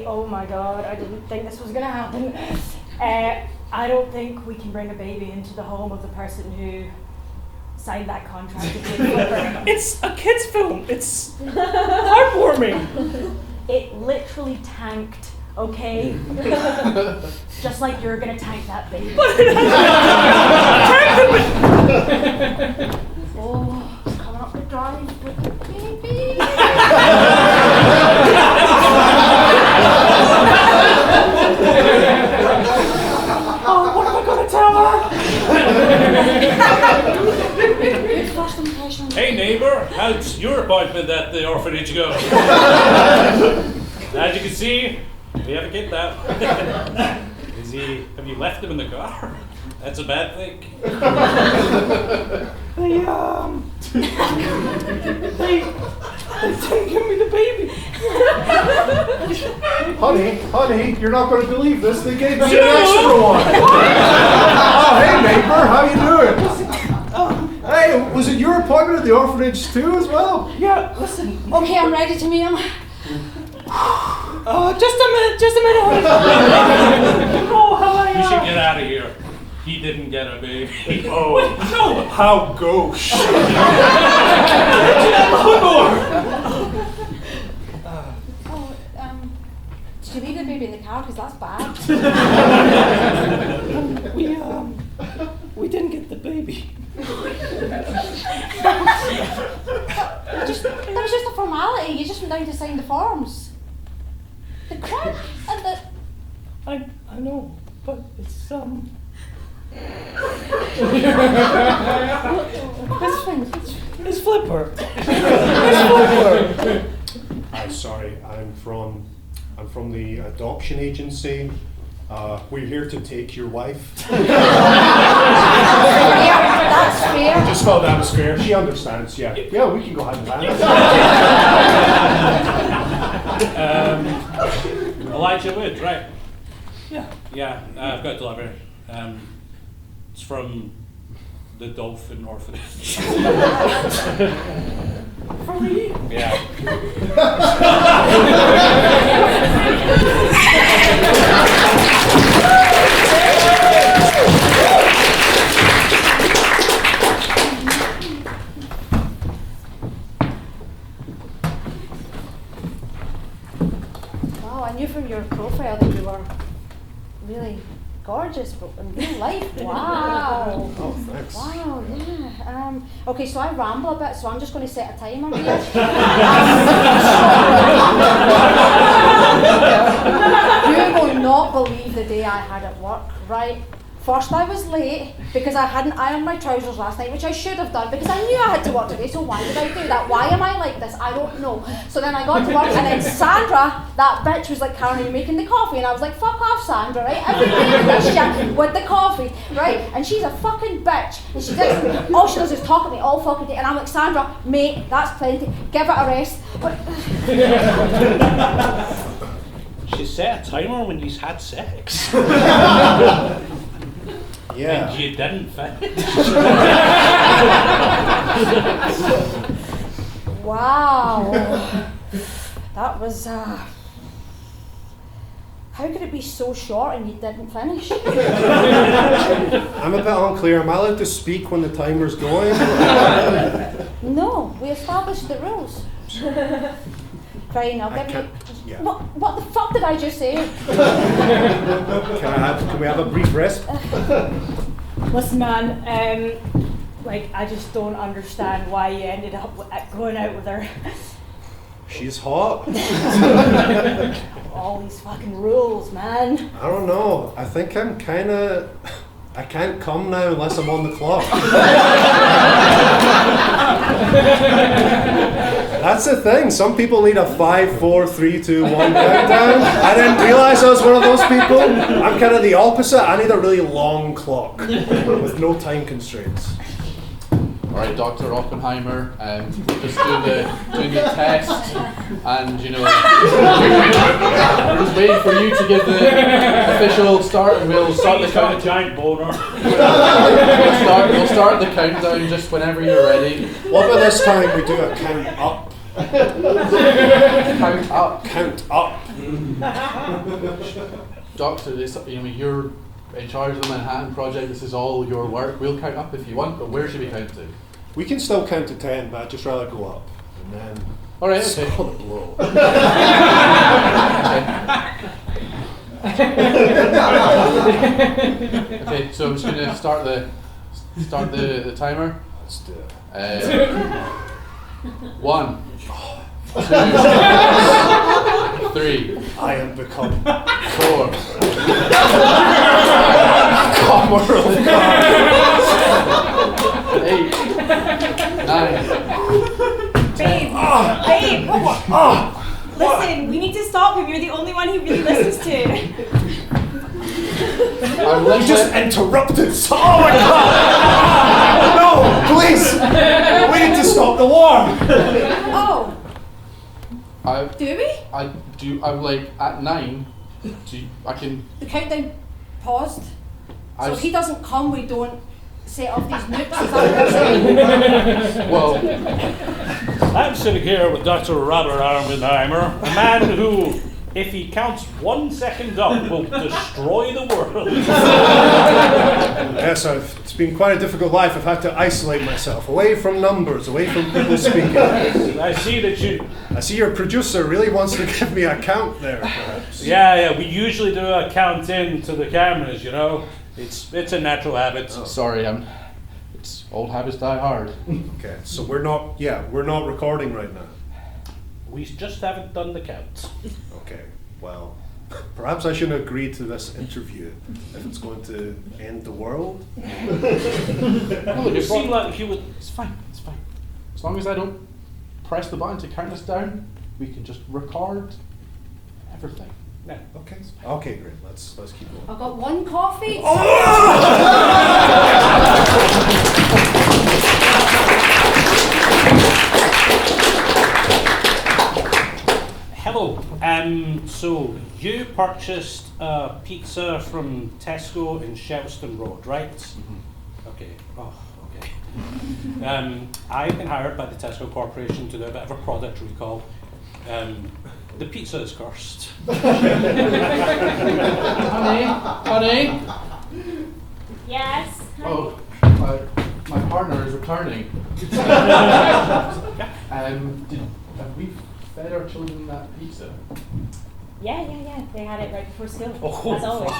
Oh my god, I didn't think this was gonna happen. I don't think we can bring a baby into the home of the person who signed that contract to be in Flipper. It's a kid's film. It's heartwarming. It literally tanked, okay? Just like you're gonna tank that baby. Oh, it's coming up the drive with the baby. Oh, what am I gonna tell her? Hey neighbour, how's your appointment at the orphanage go? As you can see, we haven't get that. Have you left him in the car? That's a bad thing. They didn't give me the baby. Honey, you're not going to believe this. They gave me an extra one. Oh, hey neighbor, how you doing? Hey, was it your appointment at the orphanage too as well? Yeah, listen. Okay, I'm ready to meet him. Just a minute. Oh, how are you? You should get out of here. He didn't get a baby. Oh, no. How gauche. Did you leave the baby in the car? Because that's bad. We didn't get the baby. It was just a formality. You just went down to sign the forms. The crib and the... I know, but it's It's Flipper. I'm sorry. I'm from the adoption agency. We're here to take your wife. That's fair. Just felt that was fair. She understands. Yeah, we can go hand in hand. Elijah Wood, right? Yeah. Yeah, I've got delivery. It's from the Dolphin Orphanage. For me? Yeah. Wow, I knew from your profile that you were really gorgeous, but in real life, wow. Oh, thanks. Wow, yeah. Okay, so I ramble a bit, so I'm just going to set a timer here. You will not believe the day I had at work, right? First I was late because I hadn't ironed my trousers last night, which I should have done because I knew I had to work today, so why did I do that? Why am I like this? I don't know. So then I got to work and then Sandra, that bitch, was like, Karen, are you making the coffee? And I was like, fuck off, Sandra, right? Everybody did this shit with the coffee, right? And she's a fucking bitch. And she does, all she does is talk at me all fucking day. And I'm like, Sandra, mate, that's plenty. Give it a rest. But She set a timer when you had sex. Yeah. And you didn't finish. wow. That was, how could it be so short and you didn't finish? I'm a bit unclear. Am I allowed to speak when the timer's going? No, we established the rules. Fine, I'll give you. Yeah. What the fuck did I just say? Can we have a brief rest? Listen, man, like, I just don't understand why you ended up going out with her. She's hot. All these fucking rules, man. I don't know. I think I'm I can't come now unless I'm on the clock. That's the thing. Some people need a 5, 4, 3, 2, 1 countdown. I didn't realise I was one of those people. I'm kind of the opposite. I need a really long clock with no time constraints. All right, Dr. Oppenheimer, just doing the test, and you know, we're just waiting for you to give the official start, and we'll start the countdown. Giant boner. We'll start the countdown just whenever you're ready. What about this time we do a count up? Count up. Count up. Doctor, you're in charge of the Manhattan Project. This is all your work. We'll count up if you want, but where should we count to? We can still count to 10, but I'd just rather go up. And then all right, okay. saw the blow. Okay, so I'm just going to start the timer. Let's do it. 1, 2, 3. I have become 4. Comerl. 8, 9. Babe, babe, listen, we need to stop him. You're the only one he really listens to. You just interrupted. Oh my god! No, please! We need to stop the war. Oh, do we? I'm like at 9. I can. The countdown paused. So if he doesn't come, we don't set off these nukes. Is that what you're saying? Well, I'm sitting here with Dr. Robert Oppenheimer, a man who, if he counts 1 second up, will destroy the world. Yes, it's been quite a difficult life. I've had to isolate myself, away from numbers, away from people speaking. I see your producer really wants to give me a count there, perhaps. Yeah, we usually do a count in to the cameras, you know. It's a natural habit. oh, sorry, it's old habits die hard. Okay, so we're not recording right now. We just haven't done the count. Okay, well, perhaps I shouldn't agree to this interview if it's going to end the world. You seem like you would. It's fine. As long as I don't press the button to count us down, we can just record everything. Yeah. Okay. Okay, great. Let's keep going. I've got 1 coffee. Hello. So you purchased a pizza from Tesco in Shelston Road, right? Mm-hmm. Okay. Oh, Okay. I've been hired by the Tesco Corporation to do a bit of a product recall. The pizza is cursed. Honey? Yes. Oh, my partner is returning. Have we fed our children that pizza? Yeah. They had it right before school. Oh, as always.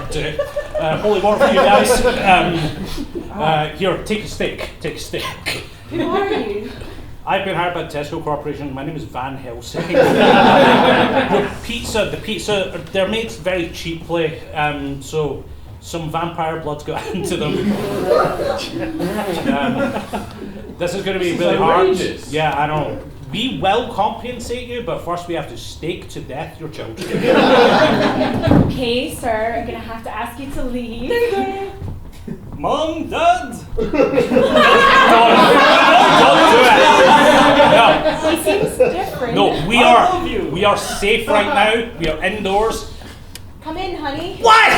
Okay. Holy water for you guys. Here, take a steak. Who are you? I've been hired by the Tesco Corporation. My name is Van Helsing. The pizza, they're made very cheaply, so some vampire blood's got into them. This is going to be really outrageous. hard. Yeah, I know. We will compensate you, but first we have to stake to death your children. Okay, sir, I'm gonna have to ask you to leave. Mom, Dad! Don't do it. He seems different. No, we I are. love you. We are safe right now. We are indoors. Come in, honey. What? No.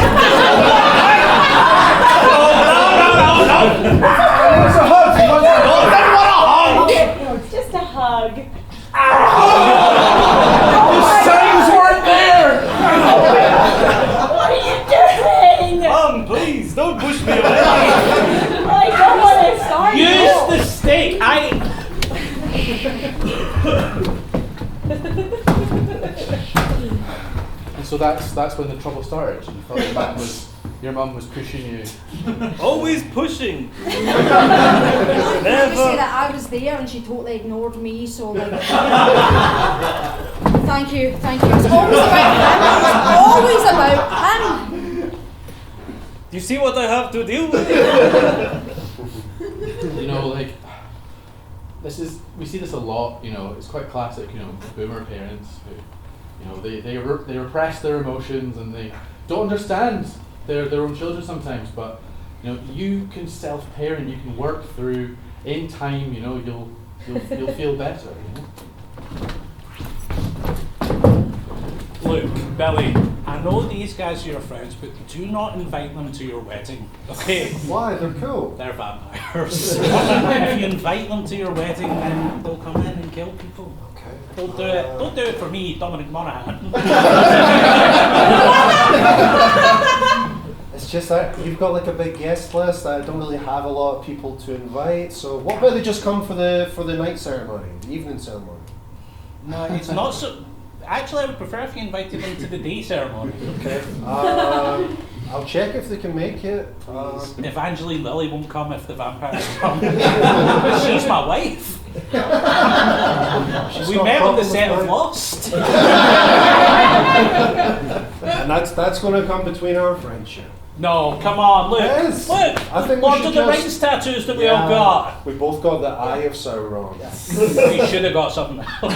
It's a hug! No, it's just a hug. The signs weren't there! What are you doing? Mom, please, don't push me away. I don't want to start. Use the steak. And so that's when the trouble started. You thought your mum was pushing you. Always pushing. I would say that I was there and she totally ignored me, so like. Thank you. It's always about him. Do you see what I have to deal with? You know, like we see this a lot. You know, it's quite classic. You know, boomer parents who, you know, they repress their emotions and they don't understand their own children sometimes. But you know, you can self-parent. You can work through. In time, you know, you'll feel better. You know? Look, Billy, I know these guys are your friends, but do not invite them to your wedding, okay? Why? They're cool. They're vampires. If you invite them to your wedding, then they'll come in and kill people. Okay. Don't do it. Don't do it for me, Dominic Monaghan. It's just that you've got like a big guest list. I don't really have a lot of people to invite. So what about they just come for the night ceremony, the evening ceremony? No, it's not so. Actually, I would prefer if you invited them to the day ceremony. Okay. I'll check if they can make it. Evangeline Lilly won't come if the vampires come. She's my wife. We met on the set of Lost. And that's going to come between our friendship. No, come on, look. Yes. Look, I think we Lord should of the just- Rings tattoos that we all got. We both got the Eye of Sauron. We should have got something else. Well,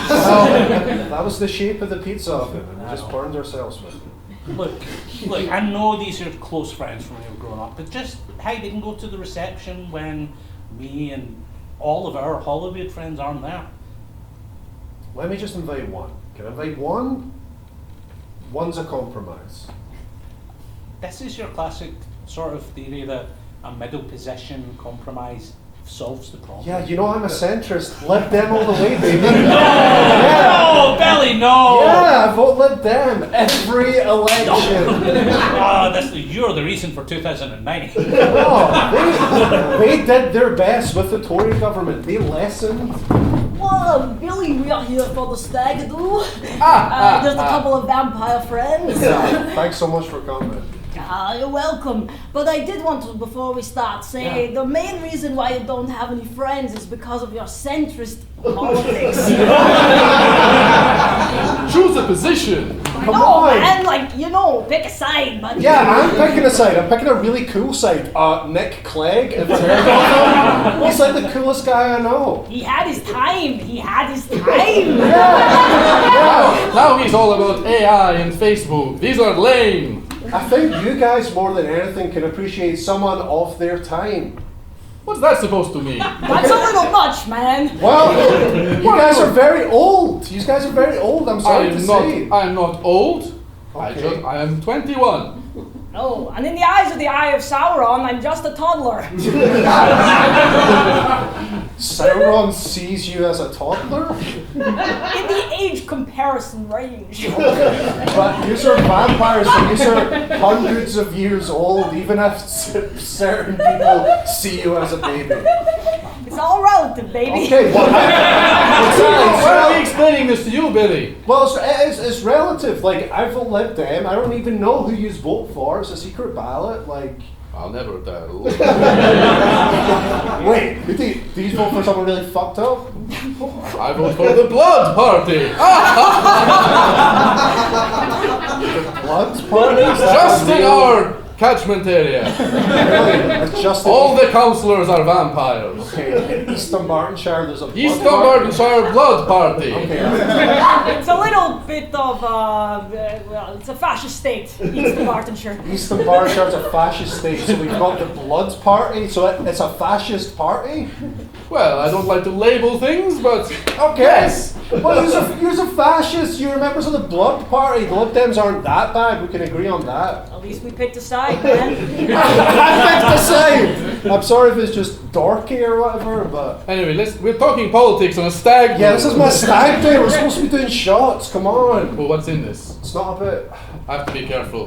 that was the shape of the pizza oven, and we just burned ourselves with it. Look, I know these are close friends from when we were growing up, but just, hey, they can go to the reception when me and all of our Hollywood friends aren't there. Let me just invite one. Can I invite one? One's a compromise. This is your classic sort of theory that a middle position compromise solves the problem. Yeah, you know I'm a centrist. Lib Dem all the way, baby. No, Billy, no! Yeah, I vote Lib Dem every election. You're the reason for 2009. No, they did their best with the Tory government. They lessened. Well, Billy, we are here for the stag do. Just a couple of vampire friends. Thanks so much for coming. You're welcome. But I did want to, before we start, say the main reason why you don't have any friends is because of your centrist politics. Choose a position. Come on. Man, like, you know, pick a side, buddy. Yeah, I'm picking a side. I'm picking a really cool side. Nick Clegg. Have you heard of him? He's like the coolest guy I know. He had his time. Now he's all about AI and Facebook. These are lame. I think you guys more than anything can appreciate someone off their time. What's that supposed to mean? That's a little much, man. Well, you guys are very old. You guys are very old. I'm sorry to say. I am not old. Okay. I am 21. No, and in the eyes of the Eye of Sauron, I'm just a toddler. Sauron sees you as a toddler? In the age comparison range. But you are vampires, so you are hundreds of years old, even if certain people see you as a baby. It's all relative, baby. Okay, well, Why are we explaining this to you, Billy? well, it's relative. Like, I've outlived them. I don't even know who you vote for. It's a secret ballot. Like, I'll never tell. wait, do you vote for someone really fucked up? I vote for the Blood Party. Blood parties? Just in our catchment area. Really? It's just All the councillors are vampires. Okay, in East Dunbartonshire, there's a blood East party. Dunbartonshire Blood Party. Okay. It's a little bit of, well, it's a fascist state, East Bartonshire. East Dunbartonshire is a fascist state, so we've got the Blood Party, so it's a fascist party? Well, I don't like to label things, but Okay. yes. Well, you're a fascist. You're members of the Blood Party. The Lib Dems aren't that bad. We can agree on that. At least we picked a side, man. I picked the side. I'm sorry if it's just dorky or whatever, but Anyway, we're talking politics on a stag. yeah, this is my stag day. We're supposed to be doing shots. Come on. Well, what's in this? It's not a bit. I have to be careful.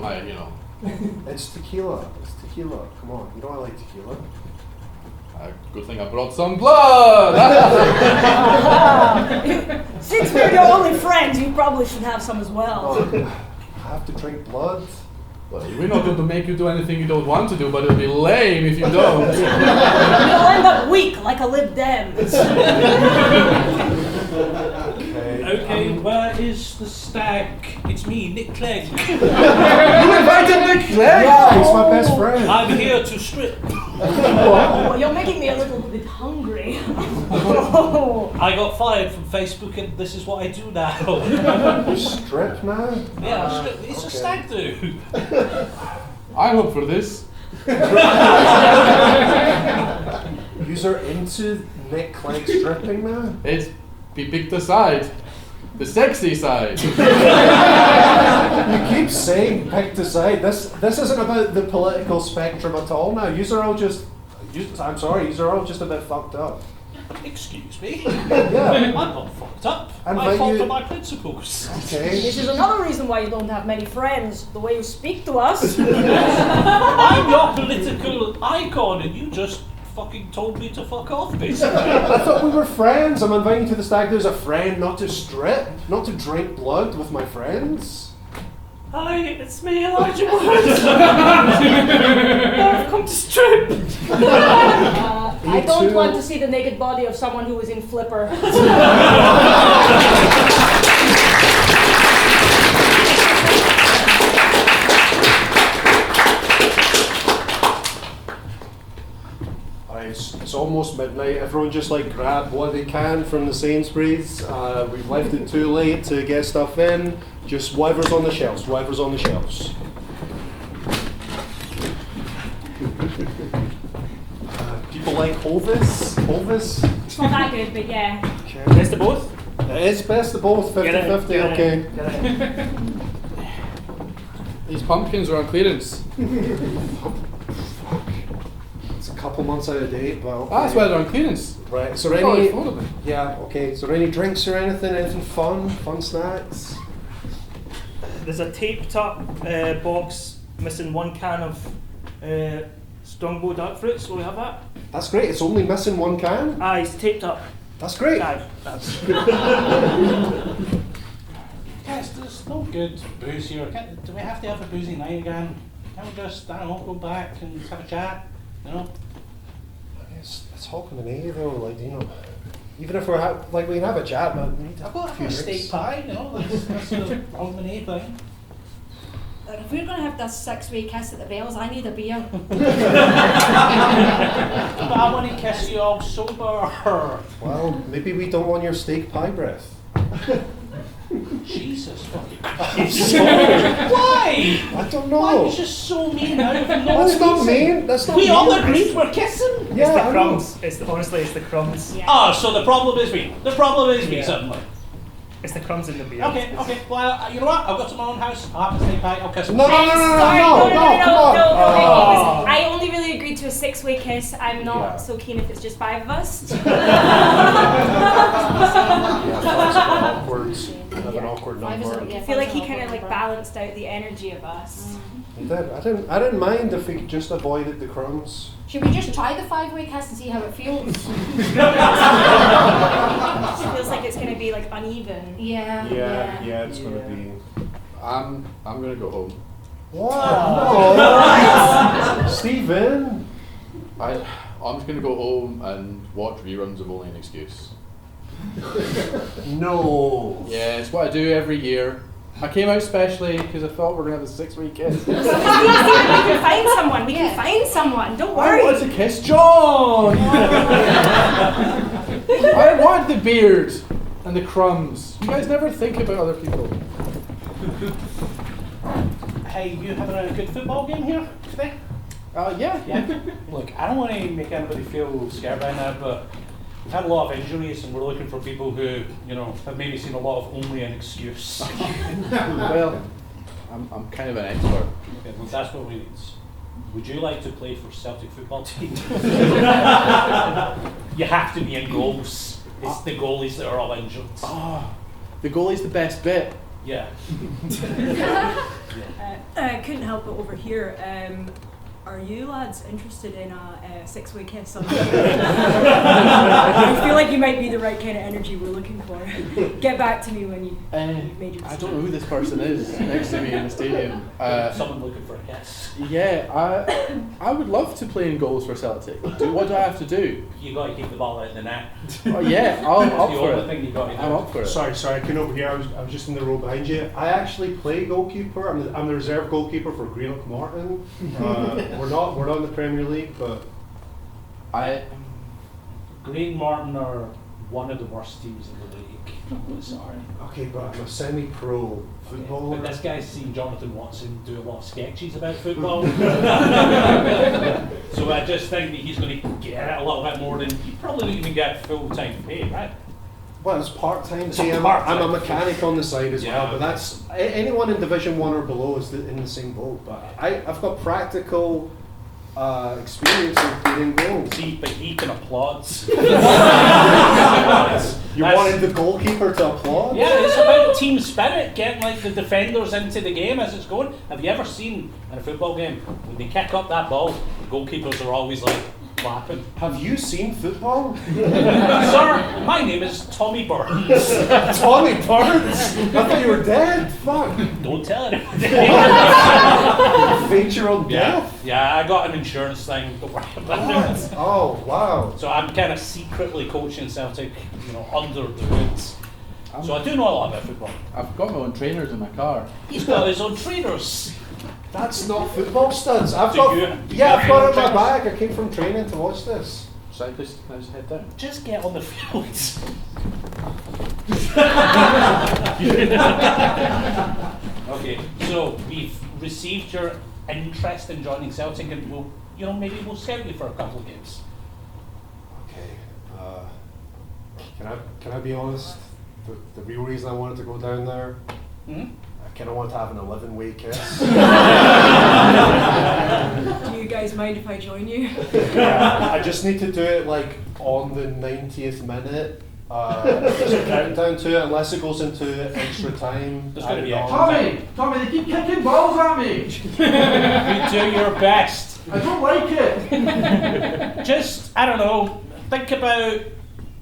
It's tequila. It's tequila. Come on. You know I like tequila. Good thing I brought some blood. Since we're your only friends, you probably should have some as well. I have to drink blood. Well, we're not going to make you do anything you don't want to do, but it'll be lame if you don't. You'll end up weak like a Lib Dem. Okay, where is the stag? It's me, Nick Clegg. You invited Nick Clegg? Yeah, he's my best friend. I'm here to strip. Oh, you're making me a little bit hungry. I got fired from Facebook and this is what I do now. You strip now? Yeah, I strip. It's a okay. stag do. I hope for this. You're into Nick Clegg stripping now? We picked a side. The sexy side. You keep saying pick a side. This isn't about the political spectrum at all now. You're all just a bit fucked up. Excuse me. Yeah. I'm not fucked up. And I but fought you- for my principles. Okay. This is another reason why you don't have many friends, the way you speak to us. I'm your political icon and you just fucking told me to fuck off, basically. I thought we were friends. I'm inviting you to the stag do as a friend, not to strip, not to drink blood with my friends. Hi, it's me, Elijah Woods. I've come to strip. I don't too. want to see the naked body of someone who is in flipper. It's almost midnight. Everyone just grab what they can from the Sainsbury's. We've left it too late to get stuff in. Just whatever's on the shelves. Whatever's on the shelves. People like Hovis. Hovis. It's not that good, but yeah. Okay. Best of both? It is best of both. 50-50. Okay. These pumpkins are on clearance. It's a couple months out of date, but okay. That's why they're on clearance. Right. Is there Oh, any? it's full of them. Yeah. Okay. Is there any drinks or anything? Anything fun? Fun snacks? There's a taped up box missing one can of Strongbow dark fruits. Will we have that? That's great. It's only missing one can. Ah, it's taped up. That's great. Aye, that's Yes, there's no good booze here. Do we have to have a boozy night again? Can we just, I don't know, go back and have a chat? You know? It's Hawking and A though, even if we can have a chat, but we need to I've have got a a few steak drinks. pie, you know, that's the Hawking and A thing. If we're going to have this 6-way kiss at the bells, I need a beer. But I want to kiss you all sober. Well, maybe we don't want your steak pie breath. Jesus fucking Christ. Why? I don't Why know. are you just so mean out of no That's not reason? mean. That's not We mean. all agreed we're kissing. Yeah, the I know. crumbs. Honestly, it's the crumbs. Yeah. Ah, so the problem is me. The problem is me, Yeah. suddenly. It's the crumbs in the beard. Okay. Well, you know what? I've got to my own house. I'll have to stay back. I'll kiss him. No, Sorry, come on. no. I only really agreed to a 6-way kiss. I'm not so keen if it's just 5 of us. That's an awkward number. I feel like he kind of like balanced out the energy of us. He did. I didn't mind if he just avoided the crumbs. Should we just try the 5-way kiss and see how it feels? It feels like it's going to be like uneven. Yeah. Yeah, it's gonna be. I'm gonna go home. Wow. Stephen. I'm just gonna go home and watch reruns of Only an Excuse. No. Yeah, it's what I do every year. I came out specially because I thought we were gonna have a 6-week kiss. We can find someone. We can find someone. Don't worry. I want to kiss John. I want the beard and the crumbs. You guys never think about other people. Hey, you having a good football game here today? Yeah. Look, I don't want to make anybody feel scared by now, but we've had a lot of injuries and we're looking for people who, have maybe seen a lot of Only an Excuse. Well, I'm kind of an expert. Okay, well, that's what we need. Would you like to play for Celtic football team? You have to be in goals. It's the goalies that are all injured. The goalie's the best bit. Yeah. I couldn't help but overhear. Are you lads interested in a 6-way kiss on the I feel like you might be the right kind of energy we're looking for. Get back to me when you made your I don't know who this person is next to me in the stadium. Someone looking for a kiss. Yeah, I would love to play in goals for Celtic. What do I have to do? You got to keep the ball out in the net. Oh yeah, I'm up the for only it. thing you got to do. I'm up for it. Sorry, I came over here. I was just in the row behind you. I actually play goalkeeper. I'm the reserve goalkeeper for Greenock Morton. We're not in the Premier League, but Great Martin are one of the worst teams in the league. I'm sorry. okay, but I'm a semi-pro footballer. But this guy's seen Jonathan Watson do a lot of sketches about football. So I just think that he's going to get it a little bit more than he probably wouldn't even get full-time pay, right? Well, it's part-time. It's See, I'm part-time. a mechanic on the side as Yeah, well, but that's anyone in Division 1 or below is in the same boat. But I've got practical experience of beating goals. See, but he can applaud. You wanted the goalkeeper to applaud? Yeah, it's about team spirit, getting like the defenders into the game as it's going. Have you ever seen in a football game when they kick up that ball, the goalkeepers are always like clapping? Have you seen football? Sir, my name is Tommy Burns. Tommy Burns? I thought you were dead. Fuck. Don't tell anyone. Fake your own death? Yeah, I got an insurance thing. Don't worry about it. Oh, wow. So I'm kind of secretly coaching Celtic, under the hoods. So I do know a lot about football. I've got my own trainers in my car. He's got his own trainers. That's not football studs. I've Do got you it in have my trainers? bag. I came from training to watch this. Should I just head down? Just get on the field. Okay, so we've received your interest in joining Celtic, and maybe we'll scout you for a couple of games. Okay. Can I be honest? The real reason I wanted to go down there, Hmm? I kind of wanted to have an 11-way kiss. Do you guys mind if I join you? Yeah, I just need to do it like on the 90th minute. There's a countdown to it, unless it goes into extra time. There's gonna be I extra don't know. Tommy, they keep kicking balls at me. You do your best. I don't like it. Just, I don't know, think about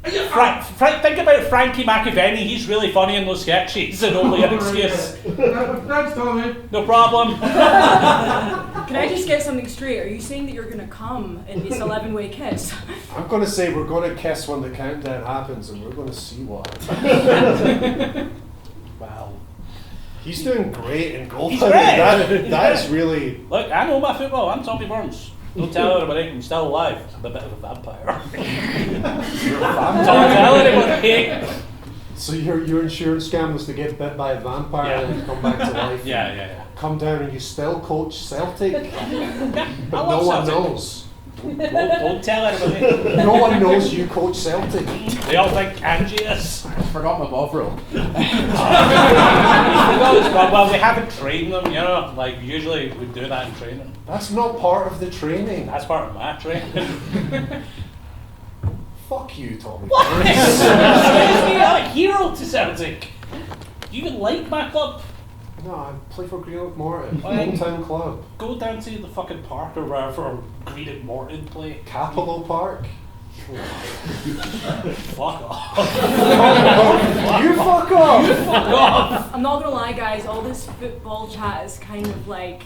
think about Frankie McAvenny. He's really funny in those sketches and Only an Excuse. Thanks, Tommy. No problem. Can I just get something straight? Are you saying that you're going to come in this 11-way kiss? I'm going to say we're going to kiss when the countdown happens, and we're going to see what. Wow. He's doing great in goal. He's I mean, great. that is really. Look, I know my football. I'm Tommy Burns. Don't tell anybody. I'm still alive. I'm a bit of a vampire. Don't tell anybody. So your insurance scam was to get bit by a vampire and then come back to life. Yeah. Come down and you still coach Celtic, but I no love one Celtic. knows. Don't tell everybody. No one knows you coach Celtic. They all think Angie is. I forgot my Bovril. Well, we haven't trained them, you know. Like, usually we do that in training. That's not part of the training. That's part of my training. Fuck you, Tommy. What? I'm a hero to Celtic. Do you even like my club? No, I play for Greenock Morton, Well, hometown club. Go down to the fucking park or wherever Greenock Morton play. Capitol Park. Fuck off. You fuck off. You fuck off. I'm not gonna lie, guys. All this football chat is kind of like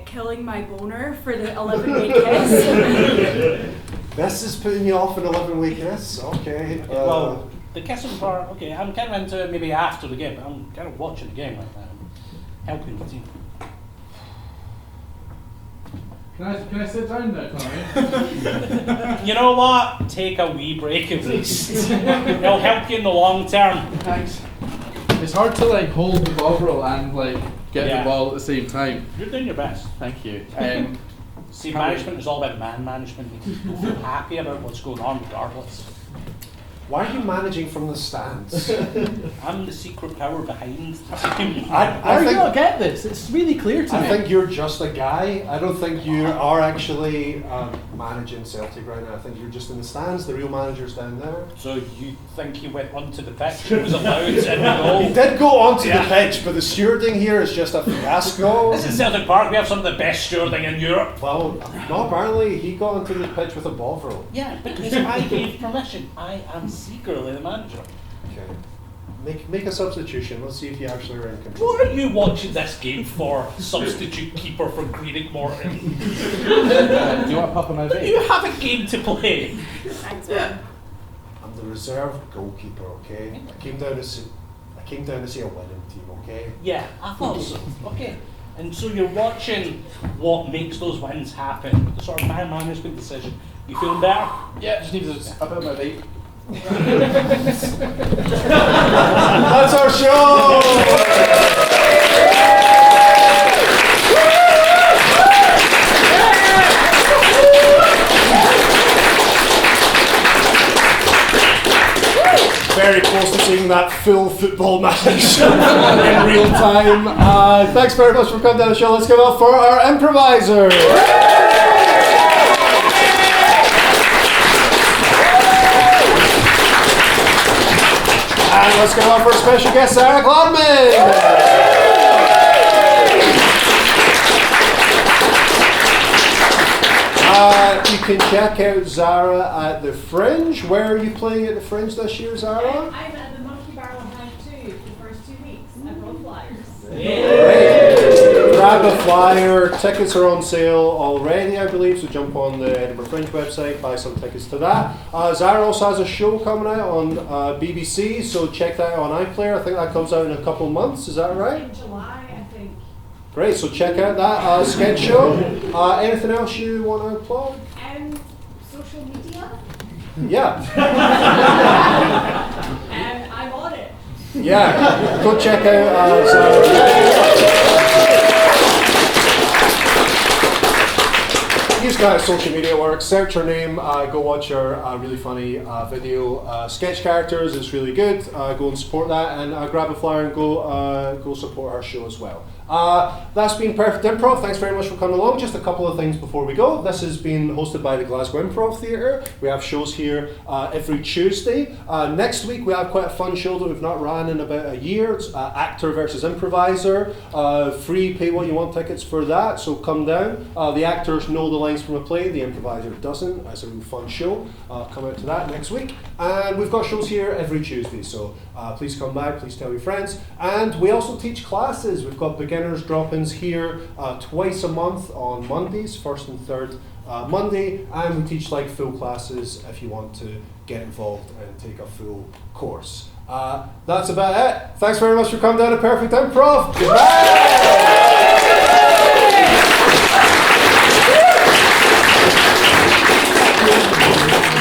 killing my boner for the 11-week kiss. This is putting you off an 11-week kiss? Okay. Well, the kissing part, okay, I'm kind of into it maybe after the game, but I'm kind of watching the game like that. Helping the team. Can I sit down now, Tommy? You know what? Take a wee break at least. It'll help you in the long term. Thanks. It's hard to like hold the Bovril and like get Yeah. the ball at the same time. You're doing your best. Thank you. See, management is all about man management. You feel happy about what's going on regardless. Why are you managing from the stands? I'm the secret power behind the team. How do you not get this? It's really clear to me. I think you're just a guy. I don't think you are actually managing Celtic right now. I think you're just in the stands. The real manager's down there. So you think he went onto the pitch and was allowed in the goal? He did go onto the pitch, but the stewarding here is just a fiasco. This is Celtic Park. We have some of the best stewarding in Europe. Well, no, apparently he got onto the pitch with a Bovril. Yeah, because I gave permission. I am secretly the manager. Okay. Make a substitution. Let's see if you actually are in control. What are you watching this game for? Substitute keeper for Greenock Morton. Do you want a puff on my vape? You have a game to play. Thanks, man. I'm the reserve goalkeeper. Okay. I came down to see a winning team. Okay. Yeah, I thought so. Okay. And so you're watching what makes those wins happen. The sort of man management decision. You feeling better? Yeah, just need a bit of my vape. That's our show! Very close to seeing that full football match in real time. Thanks very much for coming down the show. Let's give it up for our improviser. And let's give it up for special guest Zara Gladman. You can check out Zara at the Fringe. Where are you playing at the Fringe this year, Zara? I'm at the Monkey Barrel High 2 for the first 2 weeks. I brought flyers. Great. Grab a flyer. Tickets are on sale already, I believe, so jump on the Edinburgh Fringe website, buy some tickets to that. Zara also has a show coming out on BBC, so check that out on iPlayer. I think that comes out in a couple of months, is that right? In July, I think. Great, so check out that sketch show. Anything else you want to plug? Social media. Yeah. I'm on it. Yeah, go check out Zara. Use that social media works. Search her name. Go watch her really funny video. Sketch characters. It's really good. Go and support that, and grab a flyer and go support her show as well. That's been Perfect Improv. Thanks very much for coming along. Just a couple of things before we go. This has been hosted by the Glasgow Improv Theatre. We have shows here every Tuesday. Next week we have quite a fun show that we've not ran in about a year. It's actor versus improviser. Free, pay what you want tickets for that, so come down. The actors know the lines from a play, the improviser doesn't. It's a really fun show. Come out to that next week. And we've got shows here every Tuesday, so please come by, please tell your friends. And we also teach classes. We've got beginners drop-ins here twice a month on Mondays, first and third Monday, and we teach like full classes if you want to get involved and take a full course. That's about it. Thanks very much for coming down to Perfect Improv. Goodbye.